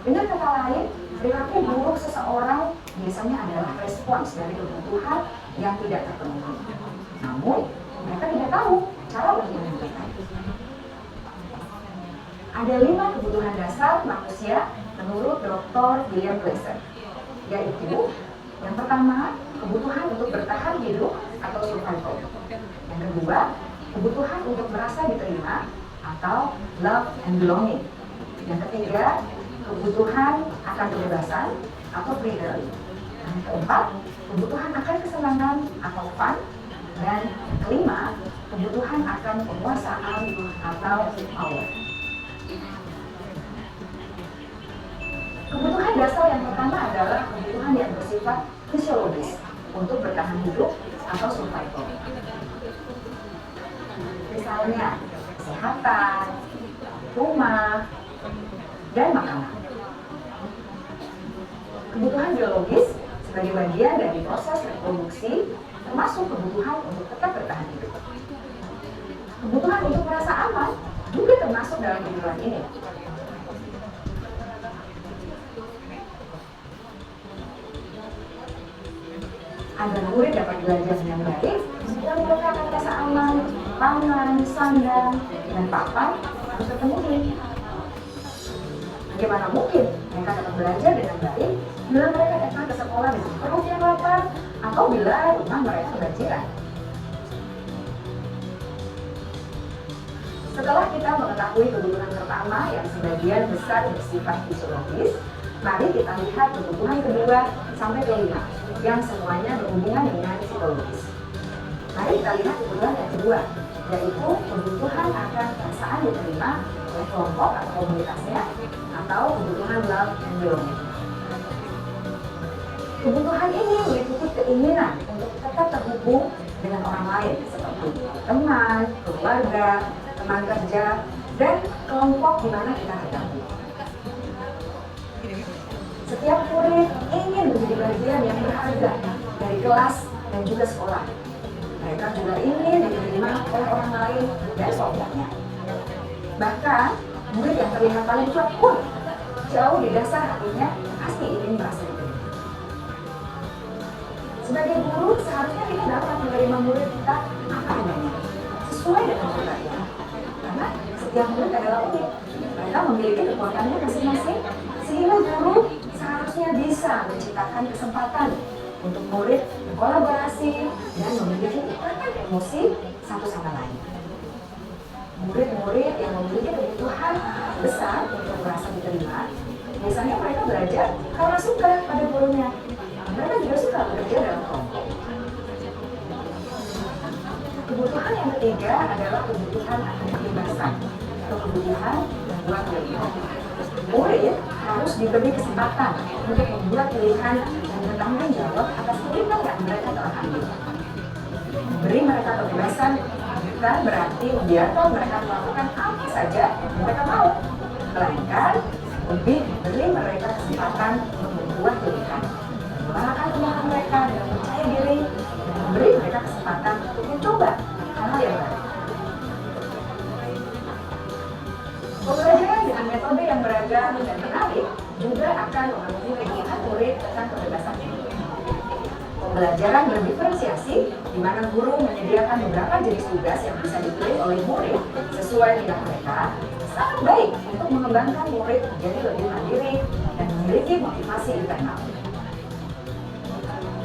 Dengan kata lain, perilaku buruk seseorang biasanya adalah respons dari kebutuhan yang tidak terpenuhi. Namun, mereka tidak tahu cara untuk menentukan. Ada 5 kebutuhan dasar manusia menurut Dr. William Glasser, yaitu yang pertama, kebutuhan untuk bertahan hidup atau survival. Yang kedua, kebutuhan untuk merasa diterima atau love and belonging. Yang ketiga, kebutuhan akan kebebasan atau freedom. Yang keempat, kebutuhan akan kesenangan atau fun. Dan yang kelima, kebutuhan akan penguasaan atau power. Kebutuhan dasar yang pertama adalah kebutuhan yang bersifat fisiologis untuk bertahan hidup atau survival. Misalnya, kesehatan, rumah, dan makanan. Kebutuhan biologis sebagai bagian dari proses reproduksi, termasuk kebutuhan untuk tetap bertahan hidup. Kebutuhan untuk merasa aman juga termasuk dalam kebutuhan ini. Agar murid dapat belajar dengan baik, dan mereka akan merasa aman, pangan, sandang, dan papan harus terpenuhi. Bagaimana mungkin mereka dapat belajar dengan baik bila mereka datang ke sekolah dengan perut yang lapar atau bila rumah mereka kebanjiran? Setelah kita mengetahui kebutuhan pertama yang sebagian besar bersifat fisiologis, mari kita lihat kebutuhan kedua sampai kelima yang semuanya berhubungan dengan psikologis. Mari kita lihat kebutuhan yang kedua, yaitu kebutuhan akan perasaan diterima oleh kelompok atau komunitasnya, atau kebutuhan love and belonging. Kebutuhan ini meliputi keinginan untuk tetap terhubung dengan orang lain seperti teman, keluarga, teman kerja, dan kelompok di mana kita tergabung. Setiap murid ingin menjadi bagian yang berharga dari kelas dan juga sekolah. Mereka juga ingin diterima oleh orang lain dan kelompoknya. Bahkan, murid yang terlihat paling kuat pun jauh di dasar hatinya pasti ingin merasa diterima. Sebagai guru, seharusnya kita dapat menerima murid kita apa adanya, sesuai dengan kepribadian. Karena setiap murid adalah unik. Mereka memiliki kekuatannya masing-masing, sehingga guru seharusnya bisa menciptakan kesempatan untuk murid berkolaborasi dan memiliki ikatan emosi satu sama lain. Murid-murid yang memiliki kebutuhan besar untuk merasa diterima, biasanya mereka belajar karena suka pada gurunya. Mereka juga suka bekerja dalam kelompok. Kebutuhan yang ketiga adalah kebutuhan akan kebebasan atau kebutuhan membuat pilihan. Murid harus diberi kesempatan untuk membuat pilihan dan bertanggung jawab atas pilihan yang mereka telah ambil. Memberi mereka kebebasan bukan berarti membiarkan mereka melakukan apa saja yang mereka mau, melainkan lebih memberi mereka kesempatan untuk membuat pilihan, menggunakan kemampuan mereka dengan percaya diri, dan memberi mereka kesempatan untuk mencoba hal yang baru. Pembelajaran dengan metode yang beragam dan menarik juga akan memenuhi kebutuhan murid tentang kebebasan ini. Pembelajaran berdiferensiasi, di mana guru menyediakan beberapa jenis tugas yang bisa dipilih oleh murid sesuai minat mereka, sangat baik untuk mengembangkan murid menjadi lebih mandiri dan memiliki motivasi internal.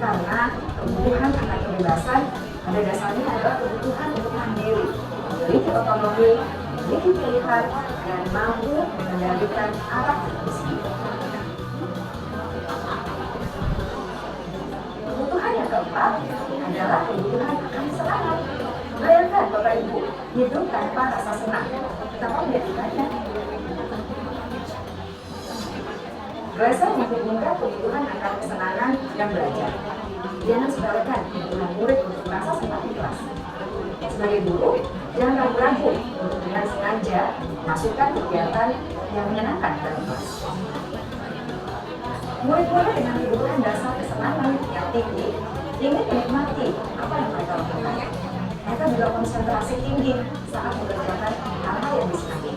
Karena kebutuhan akan kebebasan pada dasarnya adalah kebutuhan untuk mandiri, memiliki otonomi, memiliki pilihan, dan mampu mengendalikan arah hidup sendiri. Kebutuhan yang keempat adalah kebutuhan akan kesenangan. Bayangkan Bapak Ibu, hidup tanpa rasa senang, betapa menyedihkannya. Rasa menghubungkan kebutuhan akan kesenangan dan belajar. Jangan sepelekan kebutuhan murid untuk merasa senang di kelas. Sebagai guru, jangan ragu-ragu untuk dengan sengaja masukkan kegiatan yang menyenangkan dalam kelas. Murid-murid dengan kebutuhan dasar kesenangan yang tinggi ingin menikmati apa yang mereka lakukan. Mereka juga konsentrasi tinggi saat mengerjakan hal-hal yang disenangi.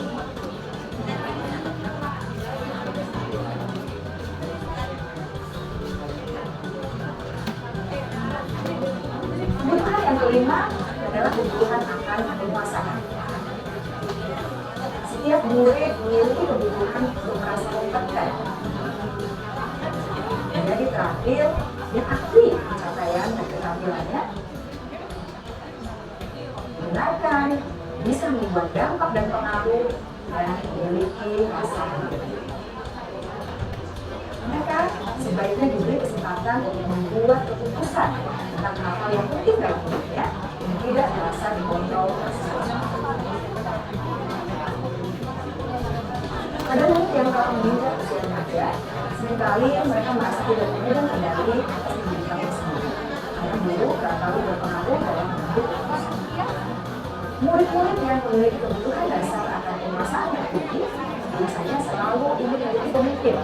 Kebutuhan yang kelima adalah kebutuhan akan penguasaan. Setiap murid memiliki kebutuhan untuk merasa kompeten, menjadi terampil dan aktif pencapaian dan keterampilannya, mendengarkan, bisa membuat dampak dan pengaruh, dan memiliki rasa hidup. Mereka sebaiknya diberi kesempatan untuk membuat keputusan tentang hal-hal yang penting dalam hidupnya dan tidak merasa dikontrol seseorang. Pada murid yang telah menginjak usia remaja, seringkali mereka merasa tidak memegang kendali atas kehidupannya sendiri, karena guru kerap kali berpengaruh dalam membentuk keputusan. Murid-murid yang memiliki kebutuhan dasar akan penguasaan yang tinggi biasanya selalu ingin menjadi pemimpin.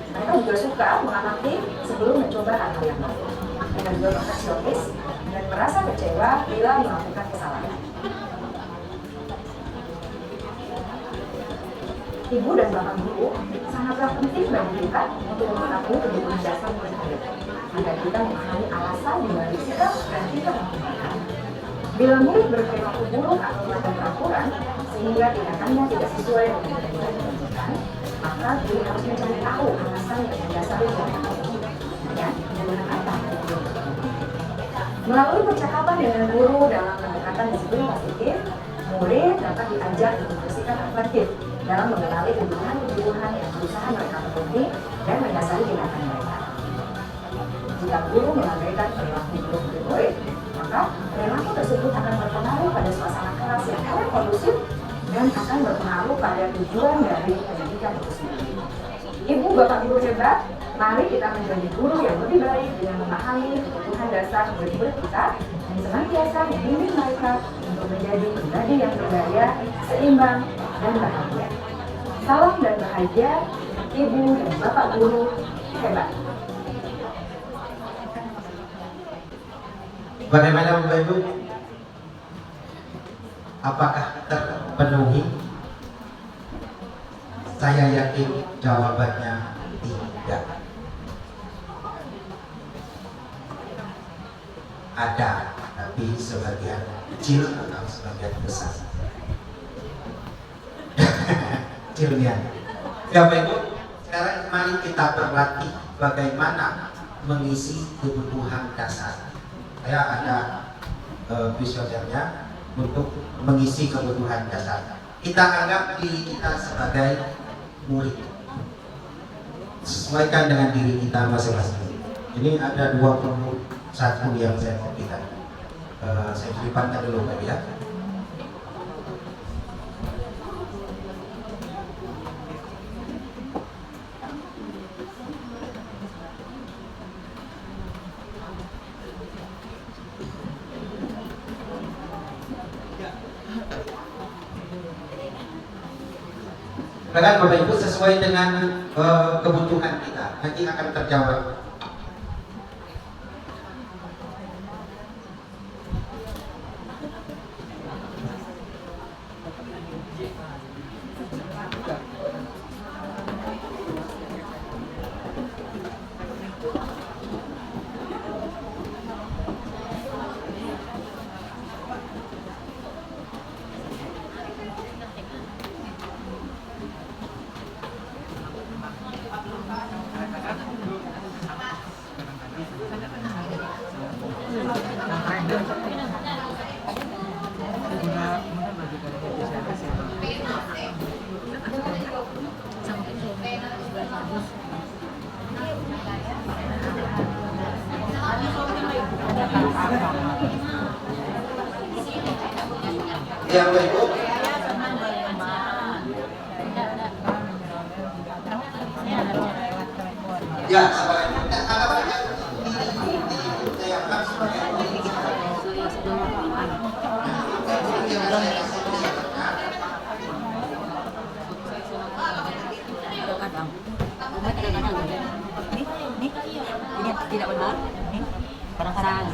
Mereka juga suka mengamati sebelum mencoba hal yang baru. Mereka juga perfeksionis dan merasa kecewa bila melakukan kesalahan. Ibu dan bapak guru sangatlah penting bagi kita untuk mengetahui kebutuhan dasar murid agar kita memahami alasan dibalik sikap dan tingkah laku mereka. Bila murid berperilaku buruk atau melanggar peraturan sehingga tindakannya tidak sesuai dengan yang telah ditunjukkan, maka guru harus mencari tahu alasan yang mendasari tindakan itu dan menggunakan apa. Melalui percakapan dengan guru dalam pendekatan disiplin positif, murid dapat diajar untuk bersikap efektif dalam mengenali kebutuhan yang berusaha mereka penuhi dan mendasari tindakan mereka. Jika guru mengabaikan perilaku buruk murid, maka perilaku tersebut akan berpengaruh pada suasana kelas yang kurang kondusif dan akan berpengaruh pada tujuan dari pendidikan itu sendiri. Ibu bapak guru hebat, mari kita menjadi guru yang lebih baik dengan memahami kebutuhan dasar murid-murid kita dan senantiasa membimbing mereka untuk menjadi pribadi yang berdaya, seimbang, dan bahagia. Salam dan bahagia, ibu dan bapak guru hebat. Bagaimana Bapak Ibu? Apakah terpenuhi? Saya yakin jawabannya tidak. Ada, tapi sebagian kecil atau sebagian besar. Kecilnya. Bapak Ibu, sekarang mari kita berlatih bagaimana mengisi kebutuhan dasar. Saya ada visionernya untuk mengisi kebutuhan dasar. Kita anggap diri kita sebagai murid. Sesuaikan dengan diri kita masing-masing. Ini ada 21 yang saya kopikan. Saya libatkan dulu Pak ya. Bahkan Bapak Ibu sesuai dengan kebutuhan kita nanti akan terjawab. Ya Bapak Ibu. Ya, tidak benar. Kadang-kadang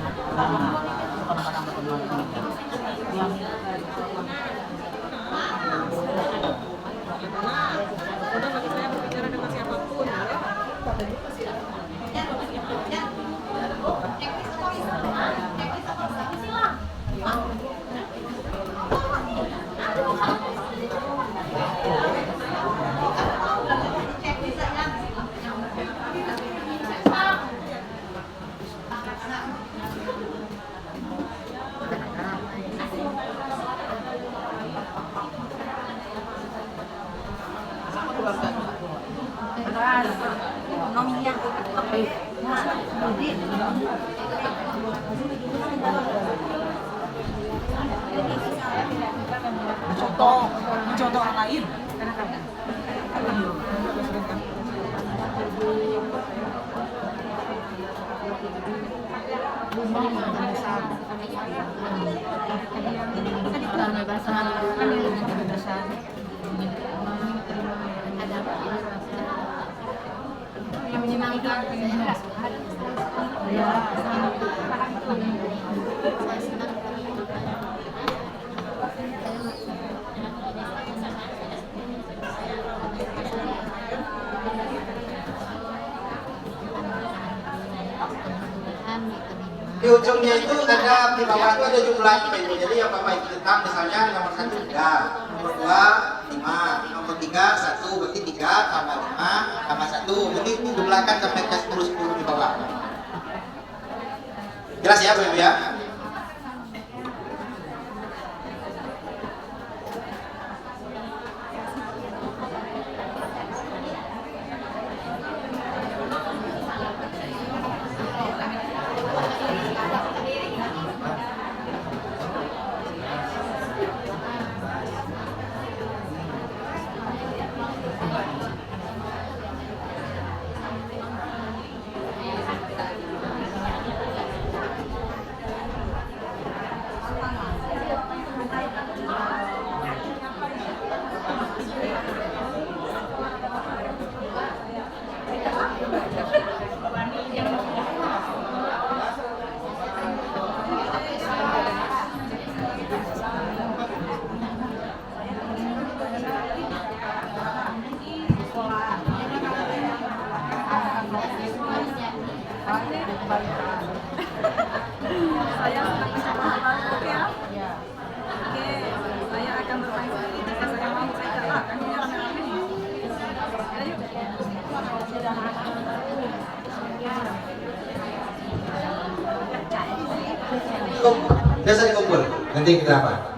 mencontoh orang lain. menyenangkan. Saya senang. Di ujungnya itu ada di bawah itu ada jumlah Ibu. Jadi yang Bapak Ibu tetap misalnya nomor 1 3, nomor 2 5, nomor 3 1, berarti 3 tambah 5 tambah 1. Jadi jumlahkan sampai ke 10 di bawah. Jelas ya Bapak Ibu ya? Saya sudah bisa bermain ya. Oke, saya akan bermain lagi. Jika saya mau, saya akan rame-rame. Ayo. Biasa dikumpul, nanti kita apa?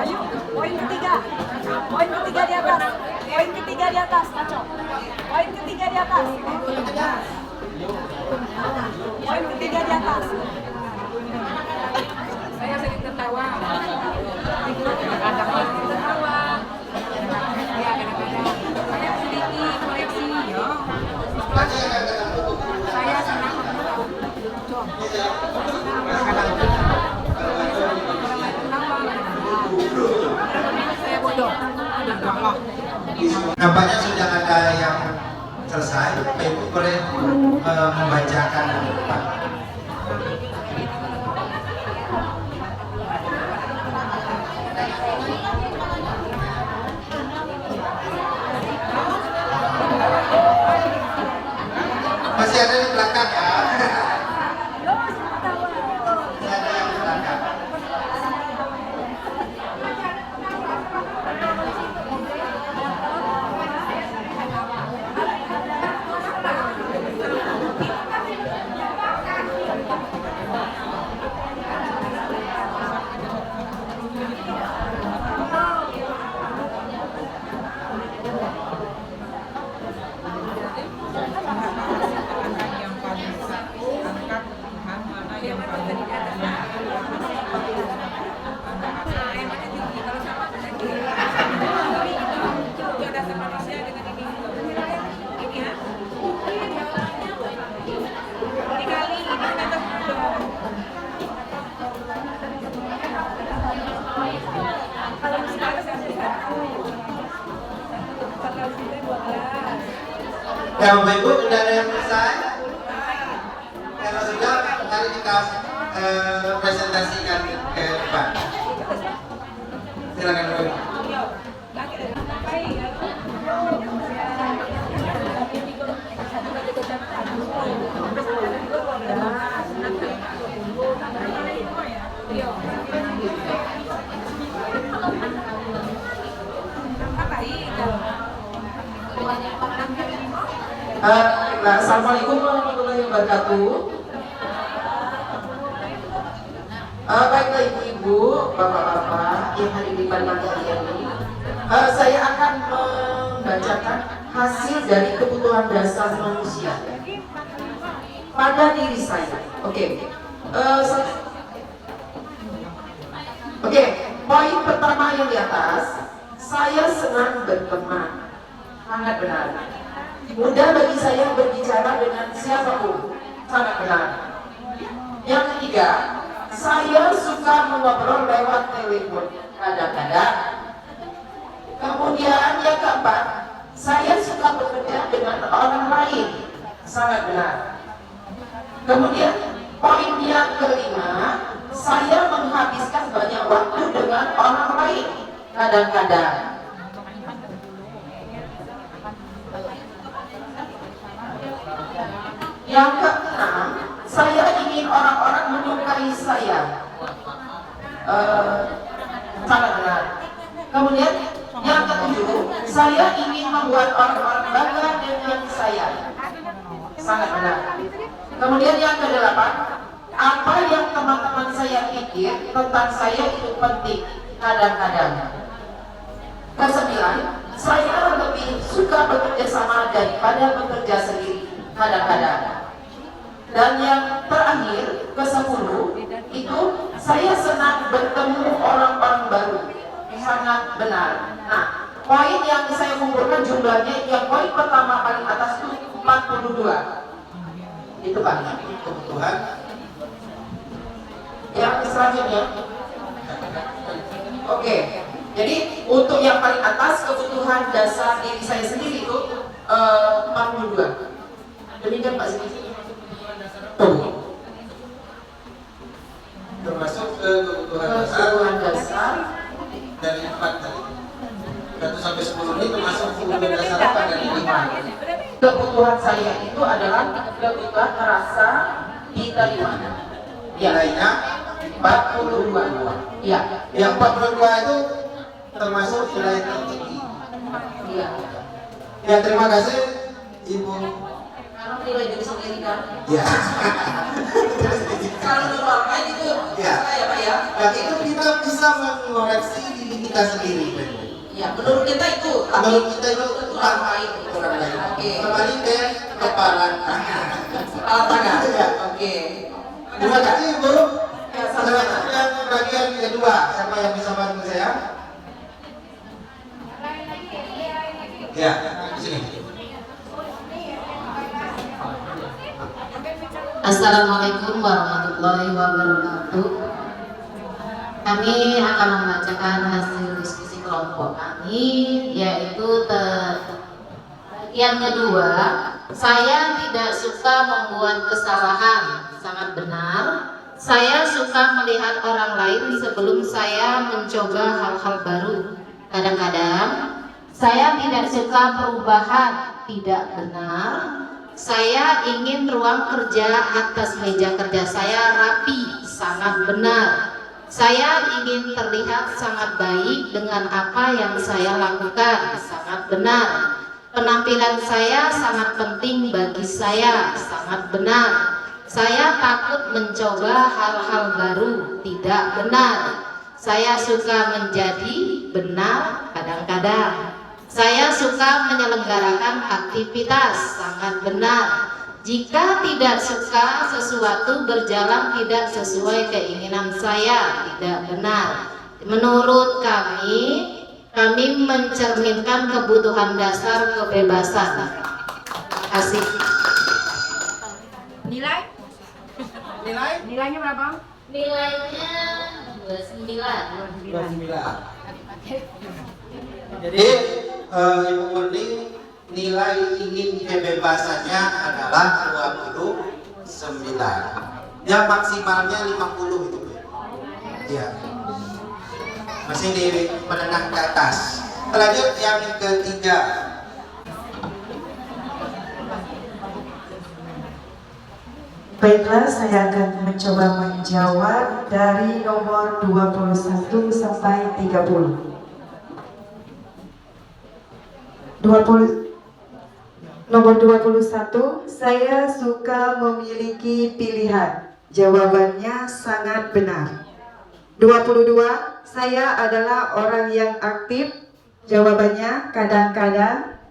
Ayo, poin ketiga. Poin ketiga di atas. Poin ketiga di atas, Naco. Poin ketiga di atas. Poin ketiga di atas. Saya sedikit tertawa. Kadang-kadang tertawa. Ya, kadang-kadang. Saya sedikit koleksi, ya. Saya senang saya bodoh. Nampaknya sudah ada yang selesai. Bapak Ibu boleh membacakan Pak. Masih ada di belakang ya. Masih ada yang di belakang. Ya Bapak Ibu, sudah ada yang selesai? Kalau sudah, mari kita presentasikan ke depan. Silakan Bapak Ibu. Assalamualaikum warahmatullahi wabarakatuh. Baiklah ibu-ibu, bapak-bapak yang hadir di pada pagi hari ini, saya akan membacakan hasil dari kebutuhan dasar manusia pada diri saya. Oke, poin pertama yang di atas, saya senang berteman. Sangat benar. Mudah bagi saya berbicara dengan siapapun. Sangat benar. Yang ketiga, saya suka mengobrol lewat telepon kadang-kadang. Kemudian yang keempat, saya suka bekerja dengan orang lain. Sangat benar. Kemudian poin yang kelima, saya menghabiskan banyak waktu dengan orang lain kadang-kadang. Yang keenam, saya ingin orang-orang menyukai saya. Sangat benar. Kemudian yang ketujuh, saya ingin membuat orang-orang bangga dengan saya. Sangat benar. Kemudian yang kedelapan, apa yang teman-teman saya pikir tentang saya itu penting kadang-kadang. Kesembilan, saya lebih suka bekerja sama daripada bekerja sendiri kadang-kadang. Dan yang terakhir, ke-10 itu saya senang bertemu orang-orang baru. Sangat benar. Nah, poin yang saya kumpulkan jumlahnya, yang poin pertama paling atas itu 42. Itu Pak kebutuhan. Yang selanjutnya, oke. Jadi untuk yang paling atas kebutuhan dasar diri saya sendiri itu 42. Demikian Pak Siti. Termasuk kebutuhan dasar dari 4 tadi. 1 sampai 10 ini termasuk kebutuhan dasar apa dari 5? Kebutuhan saya itu adalah kebutuhan merasa diterima. Nilainya 42. Iya. Yang 42 itu termasuk nilai tertinggi. Iya. Ya, terima kasih Ibu. Karena nilai diri sendiri kan. Ya. Kalau orang lain itu Ya. ya Pak ya. Dan itu kita bisa mengoreksi diri kita sendiri. Ya, menurut kita itu. Menurut kita itu orang lain. Orang lain. Oke. Kembali ke kepala tangan. Kepala tangan. Ya. Oke. Terima kasih Ibu. Ya, sama-sama. Yang bagian kedua, siapa yang bisa bantu saya? Ya, di sini. Assalamualaikum warahmatullahi wabarakatuh. Kami akan membacakan hasil diskusi kelompok kami, yaitu bagian kedua. Saya tidak suka membuat kesalahan. Sangat benar. Saya suka melihat orang lain sebelum saya mencoba hal-hal baru. Kadang-kadang saya tidak suka perubahan. Tidak benar. Saya ingin ruang kerja atas meja kerja saya rapi. Sangat benar. Saya ingin terlihat sangat baik dengan apa yang saya lakukan. Sangat benar. Penampilan saya sangat penting bagi saya. Sangat benar. Saya takut mencoba hal-hal baru. Tidak benar. Saya suka menjadi benar kadang-kadang. Saya suka menyelenggarakan aktivitas. Sangat benar. Jika tidak suka sesuatu berjalan tidak sesuai keinginan saya, tidak benar. Menurut kami mencerminkan kebutuhan dasar kebebasan. Terima kasih. Nilainya berapa? Nilainya 29. Jadi Ibu Murni nilai ingin kebebasannya adalah 29. Ya maksimalnya 50 itu. Ya. Masih di menengah ke atas. Lanjut yang ketiga. Baiklah, saya akan mencoba menjawab dari nomor 21 sampai 30. 20 Nomor 21, saya suka memiliki pilihan. Jawabannya sangat benar. 22, saya adalah orang yang aktif. Jawabannya kadang-kadang.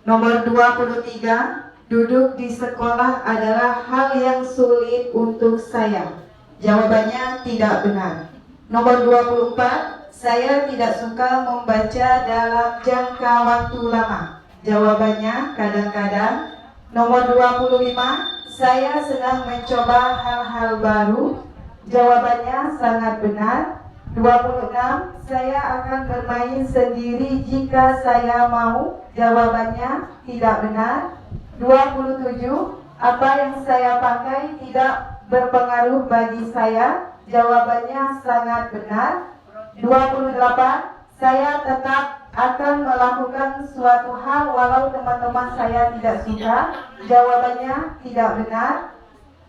Nomor 23, duduk di sekolah adalah hal yang sulit untuk saya. Jawabannya tidak benar. Nomor 24, saya tidak suka membaca dalam jangka waktu lama. Jawabannya kadang-kadang. Nomor 25, saya senang mencoba hal-hal baru. Jawabannya sangat benar. 26, saya akan bermain sendiri jika saya mau. Jawabannya tidak benar. 27, apa yang saya pakai tidak berpengaruh bagi saya. Jawabannya sangat benar. 28, saya tetap akan melakukan suatu hal walau teman-teman saya tidak suka. Jawabannya tidak benar.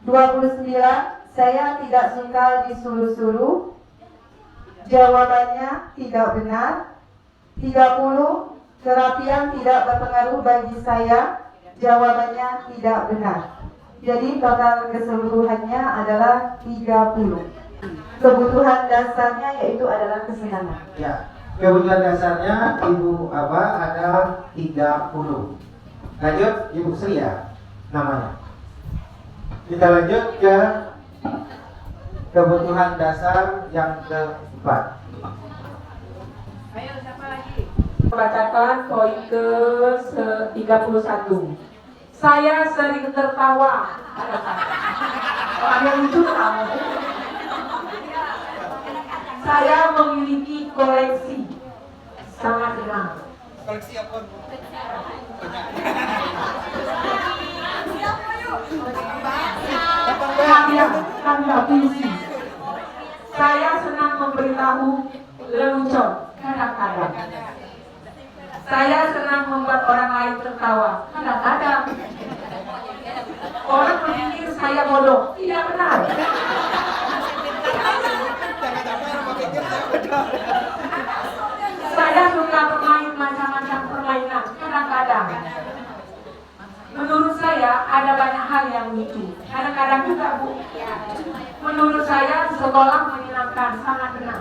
29, saya tidak suka disuruh-suruh. Jawabannya tidak benar. 30, kerapian tidak berpengaruh bagi saya. Jawabannya tidak benar. Jadi total keseluruhannya adalah 30. Kebutuhan dasarnya yaitu adalah kesenangan. Ya, kebutuhan dasarnya Ibu Aba ada 30. Lanjut Ibu Sri ya namanya. Kita lanjut ke kebutuhan dasar yang keempat. Ayo siapa lagi? Bacakan poin ke 31. Saya sering tertawa. Ada yang lucu tahu. Saya memiliki koleksi. Sangat benar. Koleksi apa? Karya puisi. Saya senang memberitahu lelucon kadang-kadang. Saya senang membuat orang lain tertawa kadang-kadang. Orang berpikir saya bodoh. Tidak benar. Saya suka bermain macam-macam permainan kadang-kadang. Menurut saya ada banyak hal yang lucu. Kadang-kadang juga Bu. Menurut saya sekolah menyenangkan, sangat benar.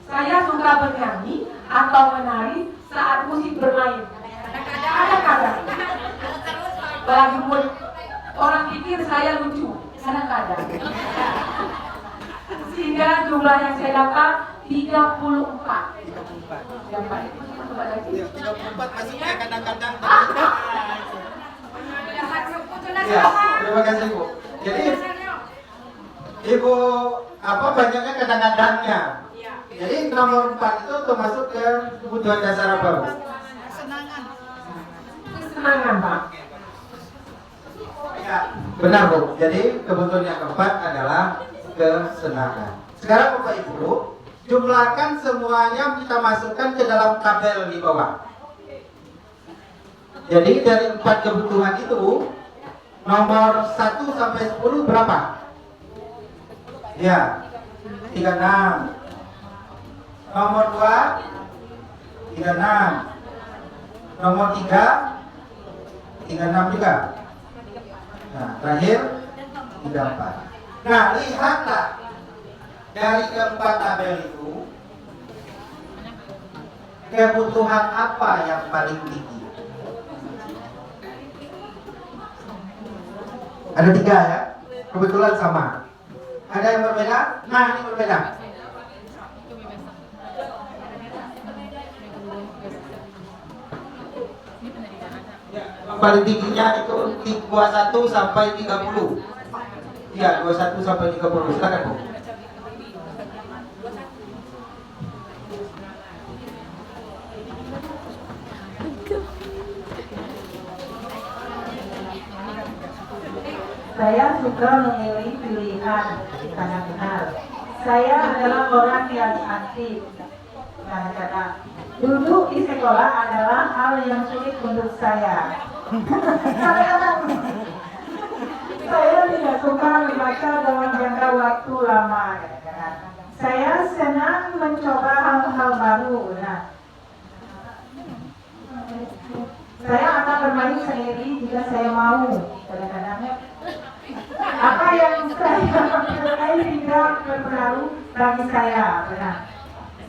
Saya suka bernyanyi atau menari saat musik bermain. Kadang-kadang. Bagi orang pikir saya lucu. Kadang-kadang. Sehingga jumlah yang saya dapat 34. Yang baik. 34 masuknya kadang-kadang. Ya, terima kasih Bu. Jadi Ibu apa banyaknya kadang-kadangnya. Jadi nomor 4 itu termasuk ke kebutuhan dasar apa Bu? Kesenangan Pak. Ya, benar Bu. Jadi kebutuhan yang keempat adalah kesenangan. Sekarang Bapak Ibu, jumlahkan semuanya kita masukkan ke dalam tabel di bawah. Jadi dari 4 kebutuhan itu nomor 1 sampai 10 berapa? Ya, 36. Nomor 2 36. Nomor 3 36 juga. Nah, terakhir 34. Nah, lihatlah dari keempat tabel itu kebutuhan apa yang paling tinggi? Ada 3 ya, kebetulan sama. Ada yang berbeda? Nah, ini berbeda. Yang paling tingginya itu 21 sampai 30. Iya, 21 sampai 30. Silakan Bu. Saya suka memilih pilihan, sangat benar. Saya adalah orang yang aktif. Kadang-kadang duduk di sekolah adalah hal yang sulit untuk saya. Kadang-kadang saya tidak suka membaca dalam jangka waktu lama. Kadang-kadang saya senang mencoba hal-hal baru. Nah, saya akan bermain sendiri jika saya mau. Kadang-kadang apa yang saya sukai tidak berpengaruh bagi saya. Benar.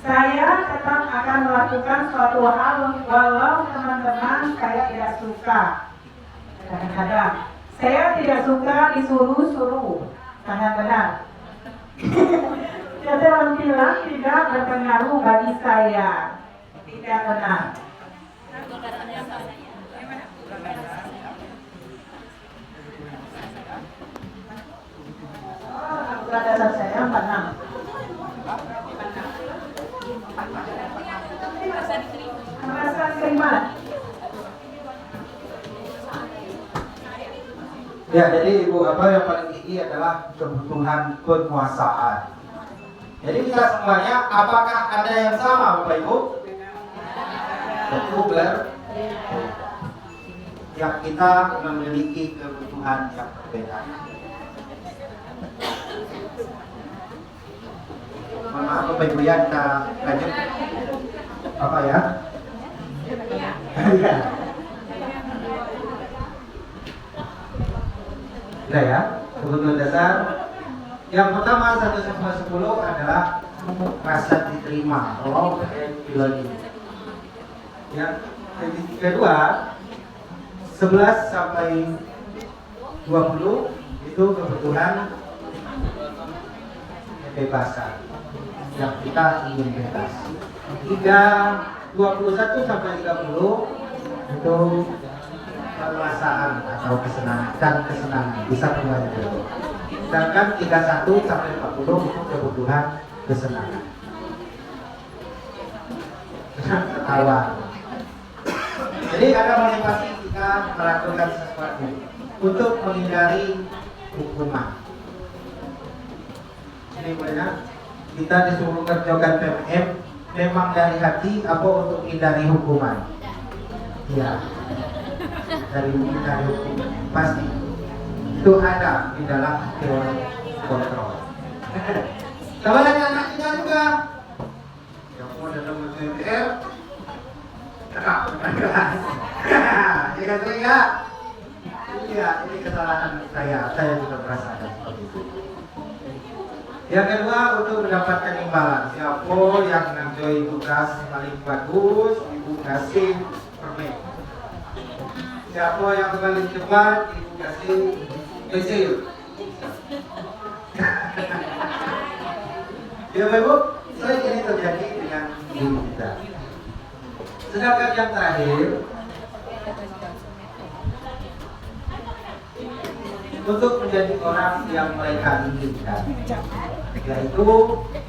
Saya tetap akan melakukan suatu hal walau teman-teman saya tidak suka. Kadang-kadang saya tidak suka disuruh-suruh. Sangat benar. Keterampilan tidak berpengaruh bagi saya. Tidak benar. Dasar saya 46. Merasa diterima. Ya, jadi Ibu, apa yang paling tinggi adalah kebutuhan penguasaan. Jadi kita semuanya, apakah ada yang sama Bapak Ibu? Tentu yang kita memiliki kebutuhan yang berbeda. Mohon maaf Bapak Ibu ya, kita lanjut. Apa ya? Sudah ya, kebutuhan dasar. Yang pertama 1-10 adalah rasa diterima. Oh, yang kedua 11 sampai 20 itu kebutuhan kebebasan yang kita ingin bebas. 21 sampai 30 itu perasaan atau kesenangan dan kesenangan bisa berlanjut. Sedangkan 31 sampai 40 itu kebutuhan kesenangan. Ketawa. Jadi ada motivasi kita melakukan sesuatu untuk menghindari hukuman. Ini banyak kita disuruh kerjakan PMM memang dari hati apa untuk menghindari hukuman? Iya, dari hukuman pasti itu ada di dalam teori kontrol. Coba tanya anak kita juga yang mau datang ke DPR jika tidak, iya ini kesalahan saya juga merasakan seperti itu. Yang kedua, untuk mendapatkan imbalan, siapa yang menentuai tugas paling bagus, ibu kasih permen. Siapa yang paling cepat, ibu kasih pensil. Ya Ibu, sering ini terjadi dengan diri kita. Sedangkan yang terakhir, untuk menjadi orang yang mereka inginkan, yaitu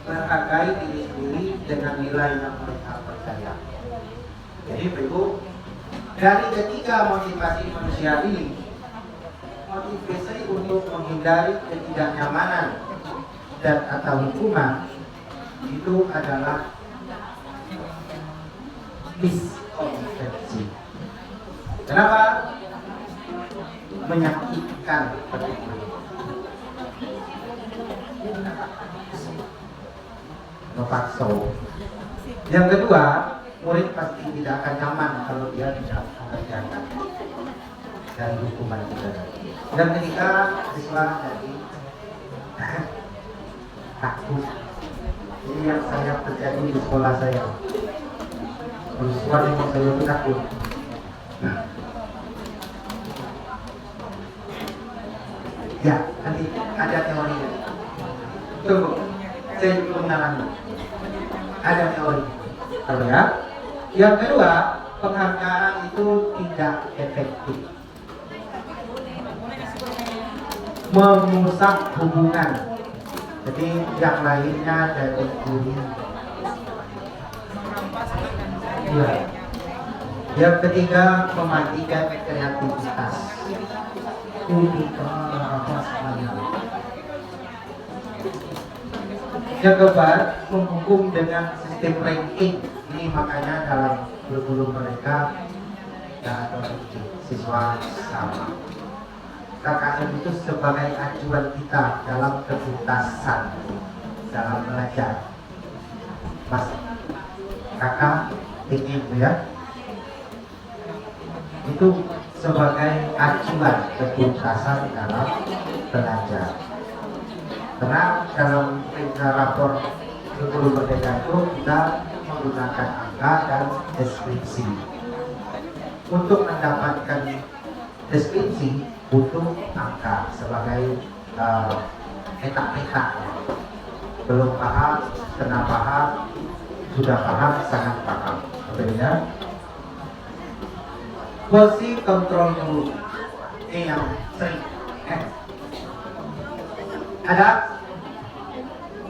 menghargai diri sendiri dengan nilai yang mereka percaya. Jadi Ibu, dari ketiga motivasi manusia ini, motivasi untuk menghindari ketidaknyamanan dan atau hukuman itu adalah miskonsepsi. Kenapa? Menyakitkan mepaksa. Yang kedua, murid pasti tidak akan nyaman kalau dia tidak mengerjakan dari hukuman kita. Dan ketika siswa jadi takut. Ini yang saya terjadi di sekolah saya. Siswa yang saya takut. Ya, nanti ada teorinya. Tunggu, saya belum mengalami. Ada teori. Kalau ya, yang kedua, penghargaan itu tidak efektif. Merusak hubungan. Jadi yang lainnya dari diri. Ya. Yang ketiga, mematikan kreativitas. Yang keempat, menghukum dengan sistem ranking. Ini makanya dalam kurikulum mereka ya atau siswa sama. KKM itu sebagai acuan kita dalam ketuntasan dalam belajar. Mas, kakak ingin ya? Itu sebagai acuan ketuntasan dalam belajar. Karena dalam rapor kurikulum merdeka itu kita menggunakan angka dan deskripsi. Untuk mendapatkan deskripsi butuh angka sebagai petak-petak. Belum paham, kena paham, sudah paham, sangat paham. Artinya posisi kontrol dulu. Ini yang sering.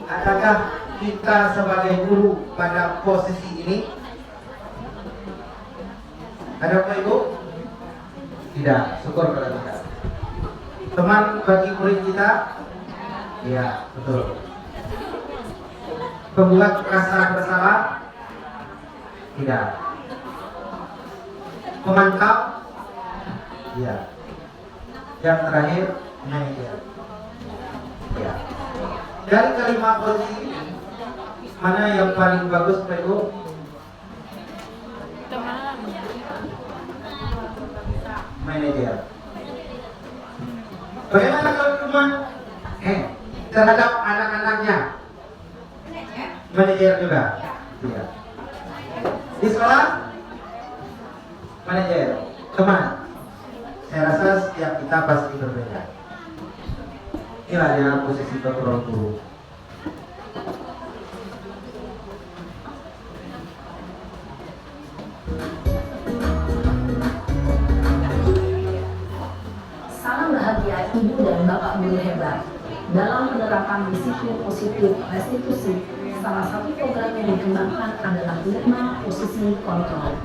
Adakah kita sebagai guru pada posisi ini? Ada Bapak Ibu? Tidak, syukur pada kita. Teman bagi murid kita? Iya, betul. Pembuat rasa bersalah? Tidak. Pemantau? Iya. Yang terakhir, manajer. Ya. Dari kelima posisi ini, mana yang paling bagus Pak Ibu? Manajer. Bagaimana kalau cuma terhadap anak-anaknya? Manajer juga. Iya. Di sekolah? Manajer. Teman. Saya rasa setiap kita pasti berbeda. Inilah dia posisi kontrol guru. Salam bahagia Ibu dan Bapak guru hebat. Dalam penerapan disiplin positif restitusi, salah satu program yang dikembangkan adalah 5 posisi kontrol.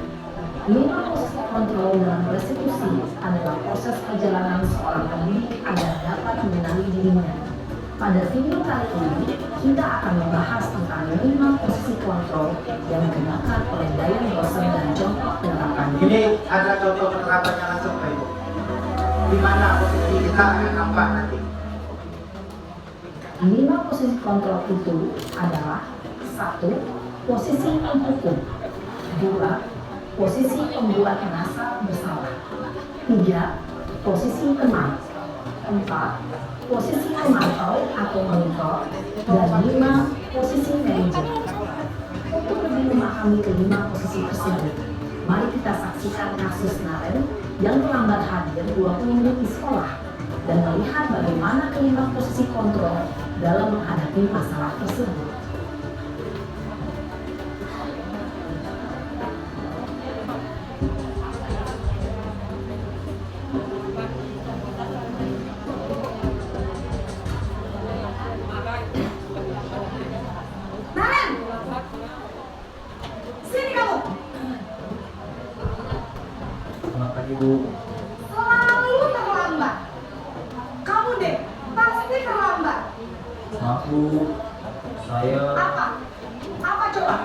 5 posisi kontrol dalam restitusi adalah proses perjalanan seorang pendidik agar dapat mengenali dirinya. Pada video kali ini, kita akan membahas tentang 5 posisi kontrol yang digunakan oleh Dayan Dosen dan contoh penerapannya. Ini ada contoh penerapannya langsung Pak Ibu. Di mana posisi kita akan nampak nanti. 5 posisi kontrol itu adalah 1. Posisi penghukum. 2. Posisi pembuat merasa bersalah. 3. Posisi teman. 4. Posisi pemantau atau monitor. Dan 5. Posisi manajer. Untuk lebih memahami kelima posisi tersebut, mari kita saksikan kasus Naren yang terlambat hadir 20 menit di sekolah dan melihat bagaimana kelima posisi kontrol dalam menghadapi masalah tersebut. Ibu. Selalu terlambat. Kamu deh, pasti terlambat. Aku, saya. Apa? Apa coba?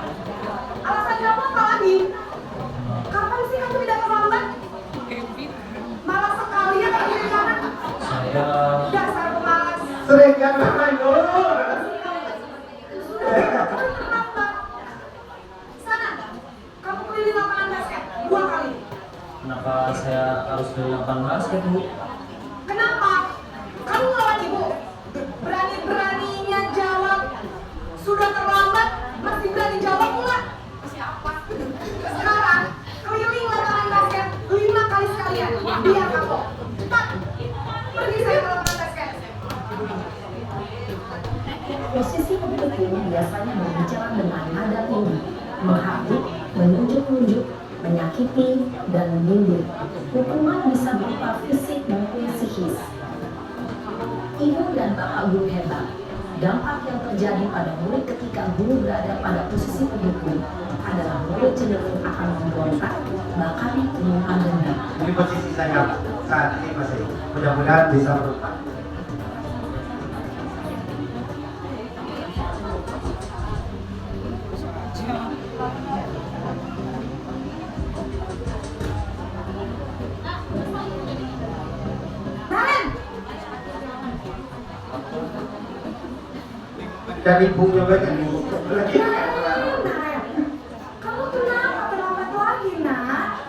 Alasan kamu apa lagi? Kapan sih kamu tidak terlambat? Malah sekalian lagi di sana. Saya. Dasar pemalas. Sering kan Bapak Ibu? Sudah terlambat. Sana, kamu keliling lapangan basket 2 kali. Kenapa saya harus ke lapangan basket, Bu? Kenapa? Kamu lawan ibu. Berani-beraninya jawab. Sudah terlambat, masih berani jawab pula. Sekarang, keliling lapangan basket 5 kali sekalian. Biar kamu. Cepat. Pergi saya ke lapangan basket. Posisi penghukum biasanya berbicara dengan nada tinggi, menghakimi, menunjuk-nunjuk, menyakiti, dan menyindir. Hukuman bisa berupa fisik maupun psikis. Ibu dan Bapak guru hebat, dampak yang terjadi pada murid ketika guru berada pada posisi penghukum adalah murid cenderung akan memberontak, bahkan menyimpan dendam. Ini posisi saya. saat ini masih mudah-mudahan bisa berubah. Dan ibunya banyak lagi. Kamu kenapa terlambat lagi, nak?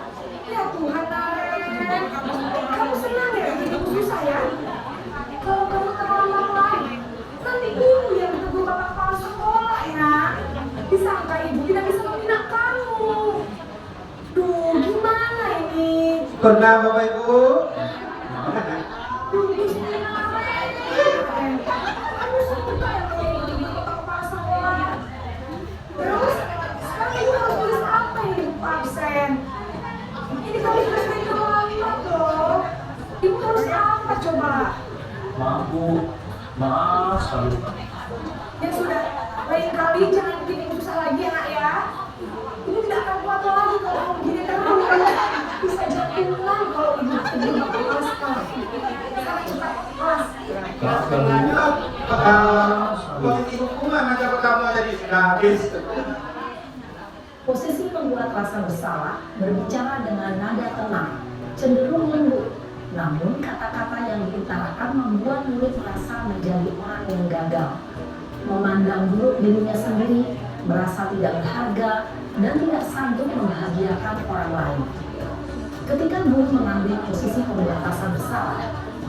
Ya Tuhan, Naren. Kamu senang ya hidup susah ya? Kalau kamu terlambat lagi, nanti ibu yang ditegur bapak kepala sekolah ya. Disangka ibu tidak bisa membina kamu. Duh, gimana ini? Kenapa Bapak Ibu? Duh, Gusti Naren. Kamu suka ya kalau ibu ditegur bapak kepala sekolah? Terus, sekarang ibu harus tulis apa ini absen? Ini kami sudah sering terlambat loh. Ibu harus apa coba? Maaf Bu, maaf sekali. Ya sudah, lain kali jangan bikin ibu susah lagi ya nak ya. Ibu tidak akan kuat lagi kalau kamu gini terus. Bisa jantungan kalau ibu tidak kelas sekarang. Sekarang cepat kelas. Posisi hukuman aja kamu jadi sudah habis. Posisi membuat rasa bersalah berbicara dengan nada tenang, cenderung lembut. Namun kata-kata yang diutarakan membuat murid merasa menjadi orang yang gagal, memandang buruk dirinya sendiri, merasa tidak berharga, dan tidak sanggup membahagiakan orang lain. Ketika guru mengambil posisi pembuat rasa bersalah,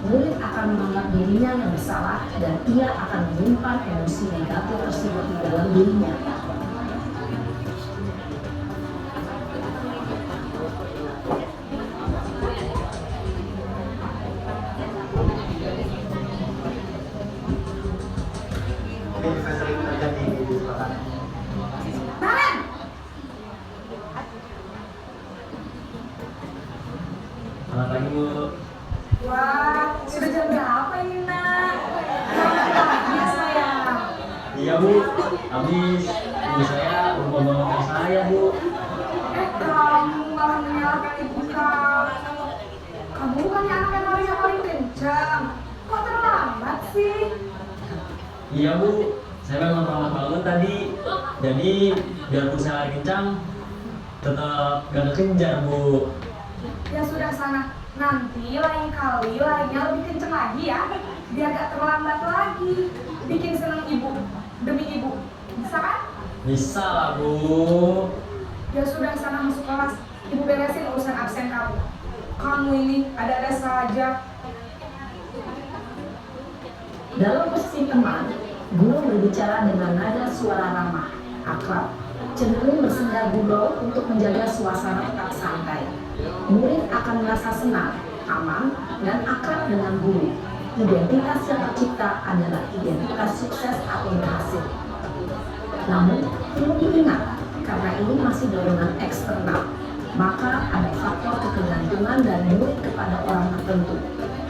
murid akan menganggap dirinya yang bersalah dan ia akan menyimpan emosi negatif tersebut di dalam dirinya. Ini bisa sering terjadi di sekolah. Naren! Selamat pagi Bu. Wah, sudah jam berapa ini nak? Selamat pagi ya sayang. Iya Bu, habis ibu saya lupa bangun saya Bu. Kamu malah menyalahkan ibu kamu. Kamu bukannya anak yang larinya paling kencang. Kok terlambat sih? Iya Bu, saya memang terlambat bangun tadi. Jadi biarpun saya lari kencang, tetap gak kekejar Bu. Ya sudah sana. Nanti lain kali larinya lebih kencang lagi ya. Biar gak terlambat lagi. Bikin seneng ibu. Demi ibu. Bisa kan? Bisa lah Bu. Ya sudah sana masuk kelas. Ibu beresin urusan absen kamu. Kamu ini ada-ada saja. Dalam posisi teman, guru berbicara dengan nada suara ramah, akrab, cenderung bersenda gurau untuk menjaga suasana tetap santai. Murid akan merasa senang, aman, dan akrab dengan guru. Identitas yang tercipta adalah identitas sukses atau berhasil. Namun, perlu diingat, karena ini masih dorongan eksternal, maka ada faktor ketergantungan dari murid kepada orang tertentu.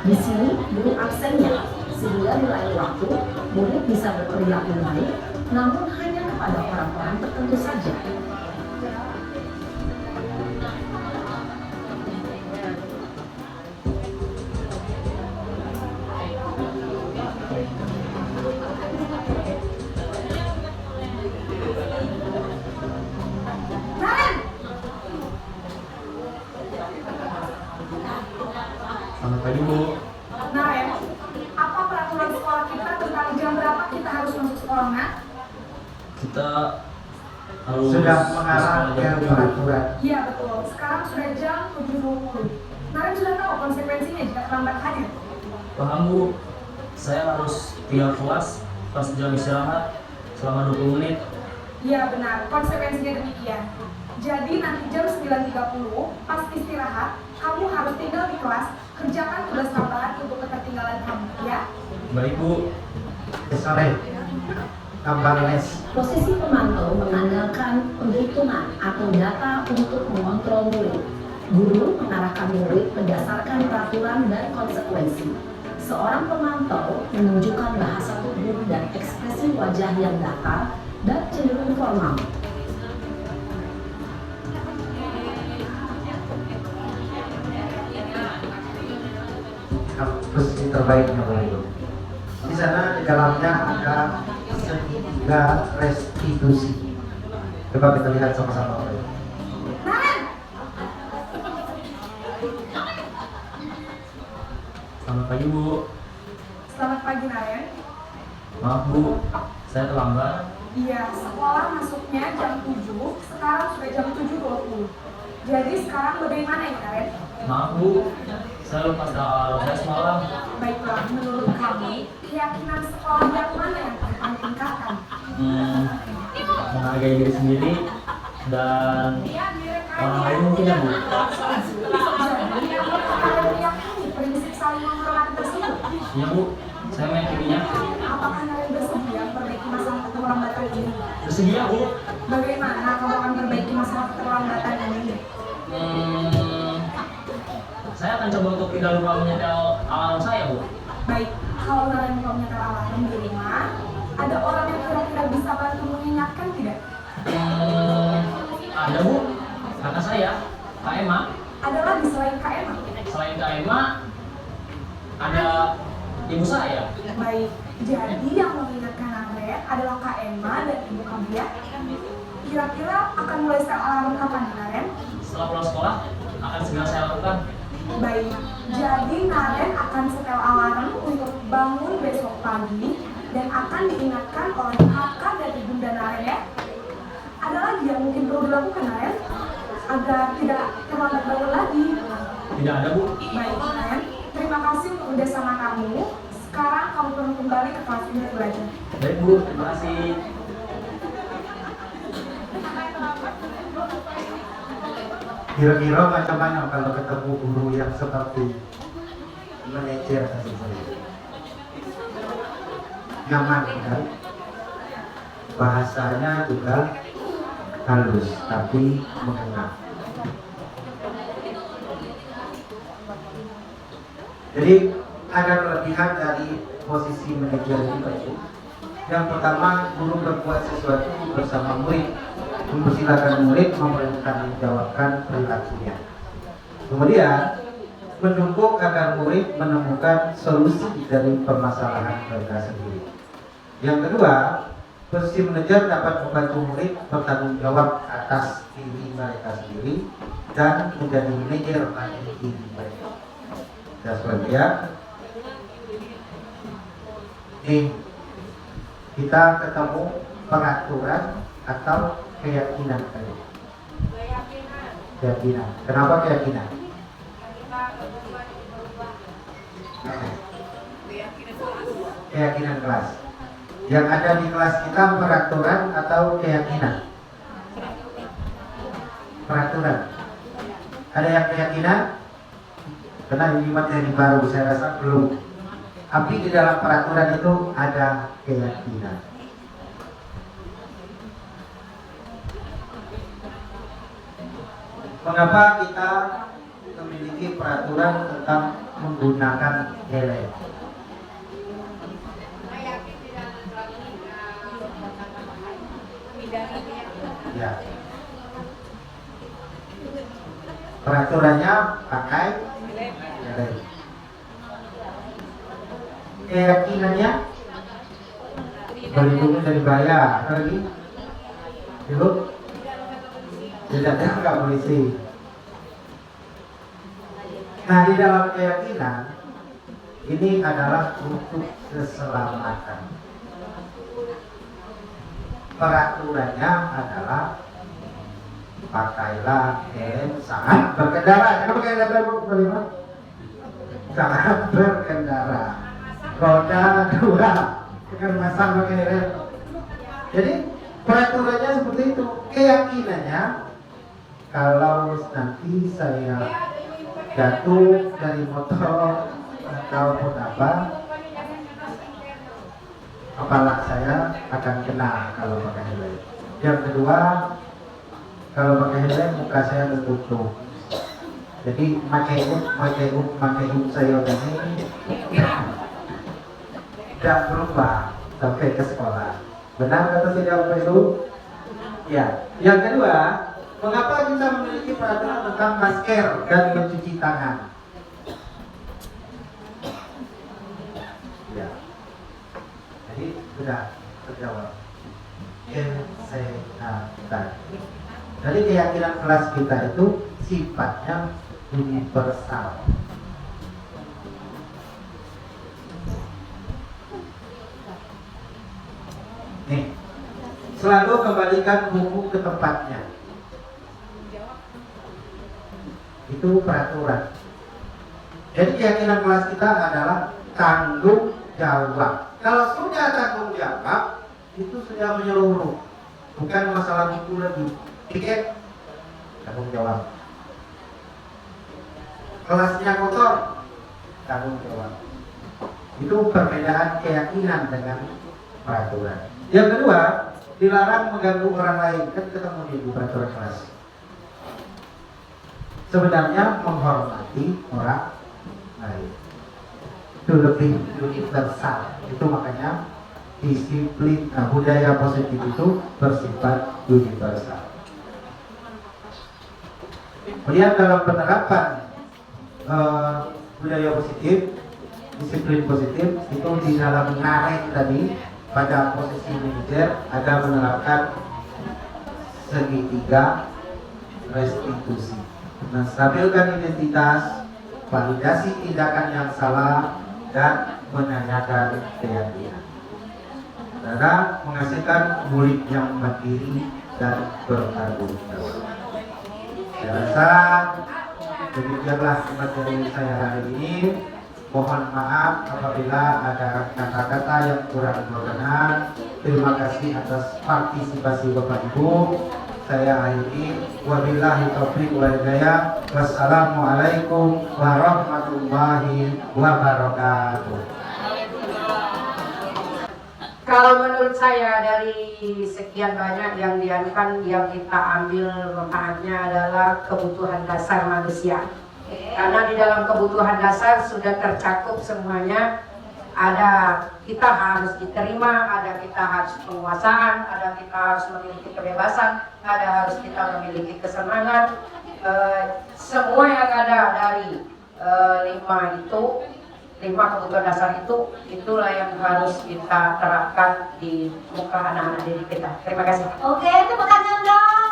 Di sini, guru absennya, sehingga di lain waktu, murid bisa berperilaku baik, namun hanya kepada orang-orang tertentu saja. Naren! Selamat pagi Bu. Naren, apa peraturan sekolah kita tentang jam berapa kita harus masuk sekolah, nak? Kita harus Sudah mengarah ke peraturan. Iya betul, sekarang sudah jam 7.20. Naren sudah tahu konsekuensinya jika terlambat hadir. paham Bu. Saya harus tinggal kelas pas jam istirahat selama 20 menit. Iya benar, konsekuensinya demikian. Jadi nanti jam 9.30 pas istirahat, kamu harus tinggal di kelas, kerjakan tugas tambahan untuk ketertinggalan kamu, ya? Baik Bu. Sore, tambah les. Posisi pemantau mengandalkan penghitungan atau data untuk mengontrol murid. Guru mengarahkan murid berdasarkan peraturan dan konsekuensi. Seorang pemantau menunjukkan bahasa tubuh dan ekspresi wajah yang datar dan cenderung formal. posisi terbaiknya Bapak Ibu. Di sana di dalamnya ada segitiga restitusi. Coba kita lihat sama-sama Bapak Ibu. Selamat pagi Bu. Selamat pagi Naren. Maaf Bu, saya terlambat. Iya, sekolah masuknya jam 7, sekarang sudah jam 7.20. Jadi sekarang bagaimana ya Naren? Maaf Bu, saya lupa alarm saya semalam. Baiklah, menurut kamu, keyakinan sekolah yang mana yang paling tingkatkan? Menghargai diri sendiri dan orang lain mungkin ya Bu. Jadi, kalian meyakini prinsip saling menghormati tersebut? Iya Bu, saya meyakininya. Apakah Naren bersedia perbaiki masalah keterlambatan ini? Bersedia Bu. Bagaimana kamu akan perbaiki masalah keterlambatan ini? Saya akan coba untuk tidak lupa menyetel alarm saya Bu. Baik, kalau Naren mau menyetel alarm di rumah, ada orang yang kira-kira bisa bantu mengingatkan tidak? Ada Bu, kakak saya, Kak Emma. Ada lagi selain Kak Emma? Selain Kak Emma, ada ibu saya. Baik, jadi yang mengingatkan Naren adalah Kak Emma dan ibu kamu ya? Kira-kira akan mulai setel alarm kapan Naren? Setelah pulang sekolah, akan segera saya lakukan. Baik, jadi Naren akan setel alarm untuk bangun besok pagi dan akan diingatkan oleh kakak dan ibunda Naren ya. Ada lagi yang mungkin perlu dilakukan Naren agar tidak terlambat bangun lagi? Tidak ada Bu. Baik Naren, terima kasih untuk kerjasama kamu. Sekarang kamu perlu kembali ke kelas untuk belajar. Baik Bu, terima kasih. Kira-kira macam mana kalau ketemu guru yang seperti manajer kasih saya? Nyaman kan? Bahasanya juga halus tapi mengena. Jadi ada kelebihan dari posisi manajer ini Pak Ibu. Yang pertama, guru berbuat sesuatu bersama murid, mempersilahkan murid mempertanggungjawabkan perilakunya. Kemudian mendukung agar murid menemukan solusi dari permasalahan mereka sendiri. Yang kedua, posisi manajer dapat membantu murid bertanggung jawab atas diri mereka sendiri dan menjadi manajer bagi diri mereka. Dan selanjutnya, kita ketemu pengaturan atau keyakinan tadi. Keyakinan. Kenapa keyakinan? Keyakinan kelas. Yang ada di kelas kita peraturan atau keyakinan? Peraturan. Ada yang keyakinan? Karena ini materi baru, saya rasa belum. Tapi di dalam peraturan itu ada keyakinan. Mengapa kita memiliki peraturan tentang menggunakan helm? Ya. Peraturannya pakai helm. Keyakinannya melindungi dari bahaya. Apa lagi? Ibu? Tidak ada polisi. Nah, di dalam keyakinan ini adalah untuk keselamatan. Peraturannya adalah pakailah helm saat berkendara. Kenapa pakai helm? Saat berkendara. Roda 2 dengan masang pakai helm. Jadi peraturannya seperti itu. Keyakinannya, kalau nanti saya jatuh dari motor ataupun apa, kepala saya akan kena kalau pakai helm. Yang kedua, kalau pakai helm muka saya tertutup. Jadi pakai saya ini tidak berubah sampai ke sekolah. Benar atau tidak Bapak Ibu? Ya. Yang kedua, mengapa kita memiliki peraturan tentang masker dan mencuci tangan? Sudah terjawab. Kesehatan. Jadi keyakinan kelas kita itu sifatnya universal. Nih, selalu kembalikan buku ke tempatnya. Itu peraturan. Jadi keyakinan kelas kita adalah tanggung jawab. Kalau sudah tanggung jawab, itu sudah menyeluruh. Bukan masalah buku lagi. Tiket, tanggung jawab. Kelasnya kotor, tanggung jawab. Itu perbedaan keyakinan dengan peraturan. Yang kedua, dilarang mengganggu orang lain. Kan ketemu di peraturan kelas. Sebenarnya menghormati orang lain itu lebih universal. Itu makanya disiplin, budaya positif itu bersifat universal. Kemudian dalam penerapan budaya positif, disiplin positif itu di dalam ngaret tadi pada posisi manajer ada menerapkan segitiga restitusi. Menstabilkan identitas, validasi tindakan yang salah, dan menanyakan keyakinan. Karena menghasilkan murid yang mandiri dan bertanggung jawab. Saya rasa demikianlah materi saya hari ini. Mohon maaf apabila ada kata-kata yang kurang berkenan. Terima kasih atas partisipasi Bapak Ibu. Saya akhiri, wabillahi taufiq wal hidayah. Wassalamualaikum warahmatullahi wabarakatuh. Kalau menurut saya dari sekian banyak yang dianukan, yang kita ambil manfaatnya adalah kebutuhan dasar manusia. Karena di dalam kebutuhan dasar sudah tercakup semuanya. Ada kita harus diterima, ada kita harus penguasaan, ada kita harus memiliki kebebasan, ada harus kita memiliki kesenangan. Semua yang ada dari lima kebutuhan dasar itu, itulah yang harus kita terapkan di muka anak-anak didik kita. Terima kasih. Oke, tepuk tangan dong.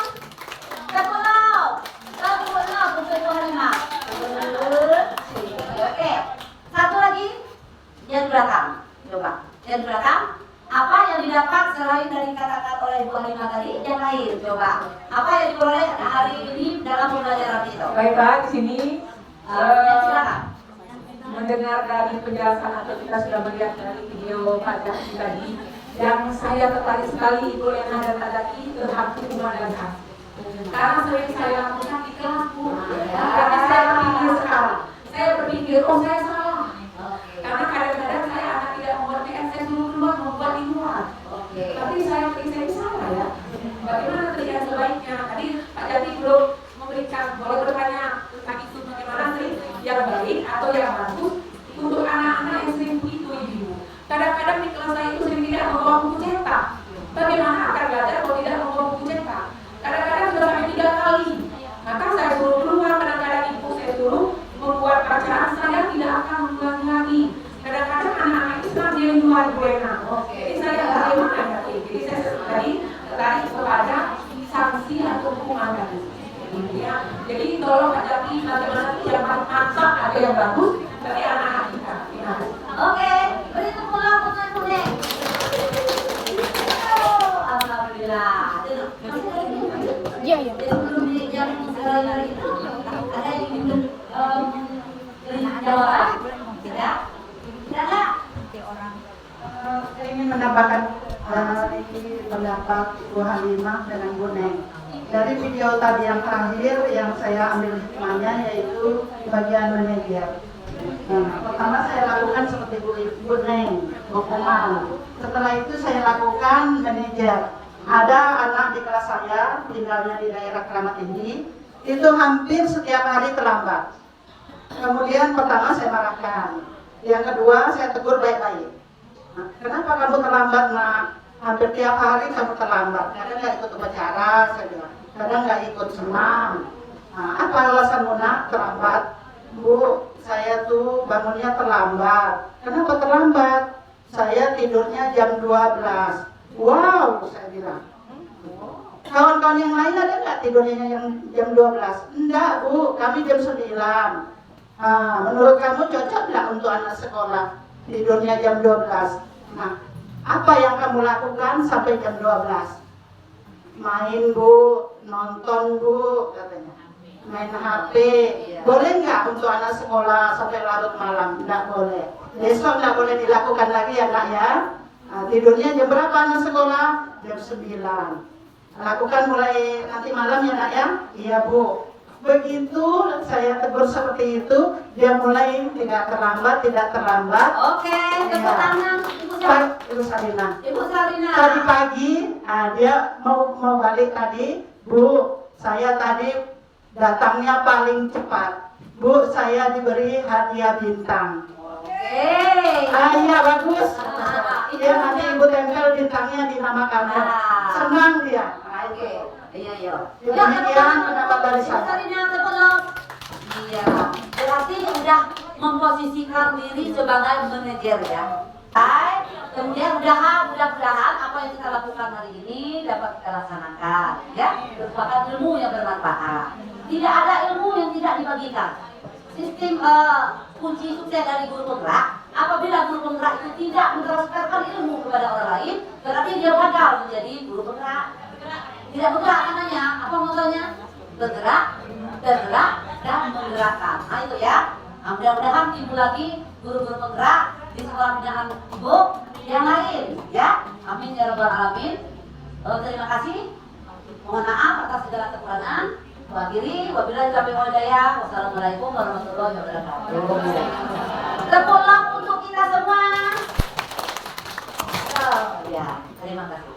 Kebutuhan 5. Oke, satu lagi. Yang belakang, coba. Yang belakang, apa yang didapat selain dari kata-kata oleh Bu Halimah tadi? Yang lain, coba. Apa yang diperoleh hari ini dalam pembelajaran itu? Baiklah, di sini Silakan. mendengar dari penjelasan atau kita sudah melihat dari video Pak Jaki tadi, yang saya tertarik sekali Ibu Lena dan Pak Jaki tentang hukuman dan hak. Karena sering saya lakukan di kelasku, tapi saya berpikir sekali. Saya berpikir, oh saya salah. Karena kadang-kadang saya anak tidak mengerti, saya dulu keluar membuat di luar. Tapi saya salah ya. Bagaimana kerjaan sebaiknya? Tadi Pak Jaki belum memberikan, boleh bertanya tentang itu bagaimana sih yang baik atau yang bagus untuk anak-anak yang sering begitu ibu. Kadang-kadang di kelas saya itu sering tidak membawa buku cetak. Bagaimana akan belajar kalau tidak membawa buku cetak? Kadang-kadang sudah sampai 3 kali. Maka saya suruh keluar, kadang-kadang ibu saya suruh membuat bacaan, saya tidak akan mengulangi lagi. Kadang-kadang anak-anak itu sangat dia luar biasa. Jadi saya bagaimana tadi? Jadi saya tadi kepada sanksi atau hukuman tadi. Ya. Jadi tolong Pak Jaki bagaimana yang mantap ada yang bagus bagi anak-anak kita. Oke, beri tepuk tangan untuk kuning. Alhamdulillah. Iya. Sebelum dijam itu ada yang ingin jawaban? Tidak? Tidak? Saya ingin menambahkan pendapat Bu Halimah dengan Bu Neng. Dari video tadi yang terakhir yang saya ambil hikmahnya yaitu bagian manajer. Pertama saya lakukan seperti Bu Neng, hukuman. Setelah itu saya lakukan manajer. Ada anak di kelas saya tinggalnya di daerah Keramat Tinggi, itu hampir setiap hari terlambat. Kemudian pertama saya marahkan, yang kedua saya tegur baik-baik. Nah, kenapa kamu terlambat nak? Hampir tiap hari kamu terlambat. Kadang nggak ikut upacara, saya bilang. Kadang nggak ikut senam. Nah, apa alasanmu nak terlambat? Bu, saya tuh bangunnya terlambat. Kenapa terlambat? Saya tidak tidurnya jam 12. Wow, saya bilang. Kawan-kawan yang lain ada nggak tidurnya yang jam 12? Enggak, Bu, kami jam 9. Menurut kamu cocok nggak untuk anak sekolah tidurnya jam 12? Nah, apa yang kamu lakukan sampai jam 12? Main, Bu, nonton, Bu, katanya. Main HP. Boleh nggak untuk anak sekolah sampai larut malam? Nggak boleh. Besok nggak boleh dilakukan lagi ya, Nak ya. Tidurnya jam berapa anak sekolah? Jam 9. Lakukan mulai nanti malam ya, Nak ya. Iya, Bu. Begitu saya tegur seperti itu, dia mulai tidak terlambat. Oke, tepuk tangan Ibu Sarina. Ibu Sarina. Tadi pagi, dia mau balik tadi, Bu. Saya tadi datangnya paling cepat. Bu, saya diberi hadiah bintang. Iya bagus. Iya nanti Ibu tempel bintangnya di nama kamu. Senang dia. Iya. Demikian pendapat dari saya. Iya. Berarti udah memposisikan diri sebagai manajer ya. Kemudian mudah-mudahan apa yang kita lakukan hari ini dapat kita laksanakan ya. Merupakan ilmu yang bermanfaat. Tidak ada ilmu yang tidak dibagikan. Sistem kunci sukses dari guru penggerak, apabila guru penggerak itu tidak mentransferkan ilmu kepada orang lain, berarti dia gagal menjadi guru penggerak. Tidak bergerak namanya, apa motonya? Bergerak, dan menggerakkan. Nah itu ya. Mudah-mudahan timbul lagi guru-guru penggerak di sekolah binaan Ibu yang lain ya. Amin ya rabbal alamin. Terima kasih. Mohon maaf atas segala kekurangan. Wabillahi taufiq wal hidayah. Wassalamualaikum warahmatullahi wabarakatuh. Tepuk tangan untuk kita semua. Ya, terima kasih.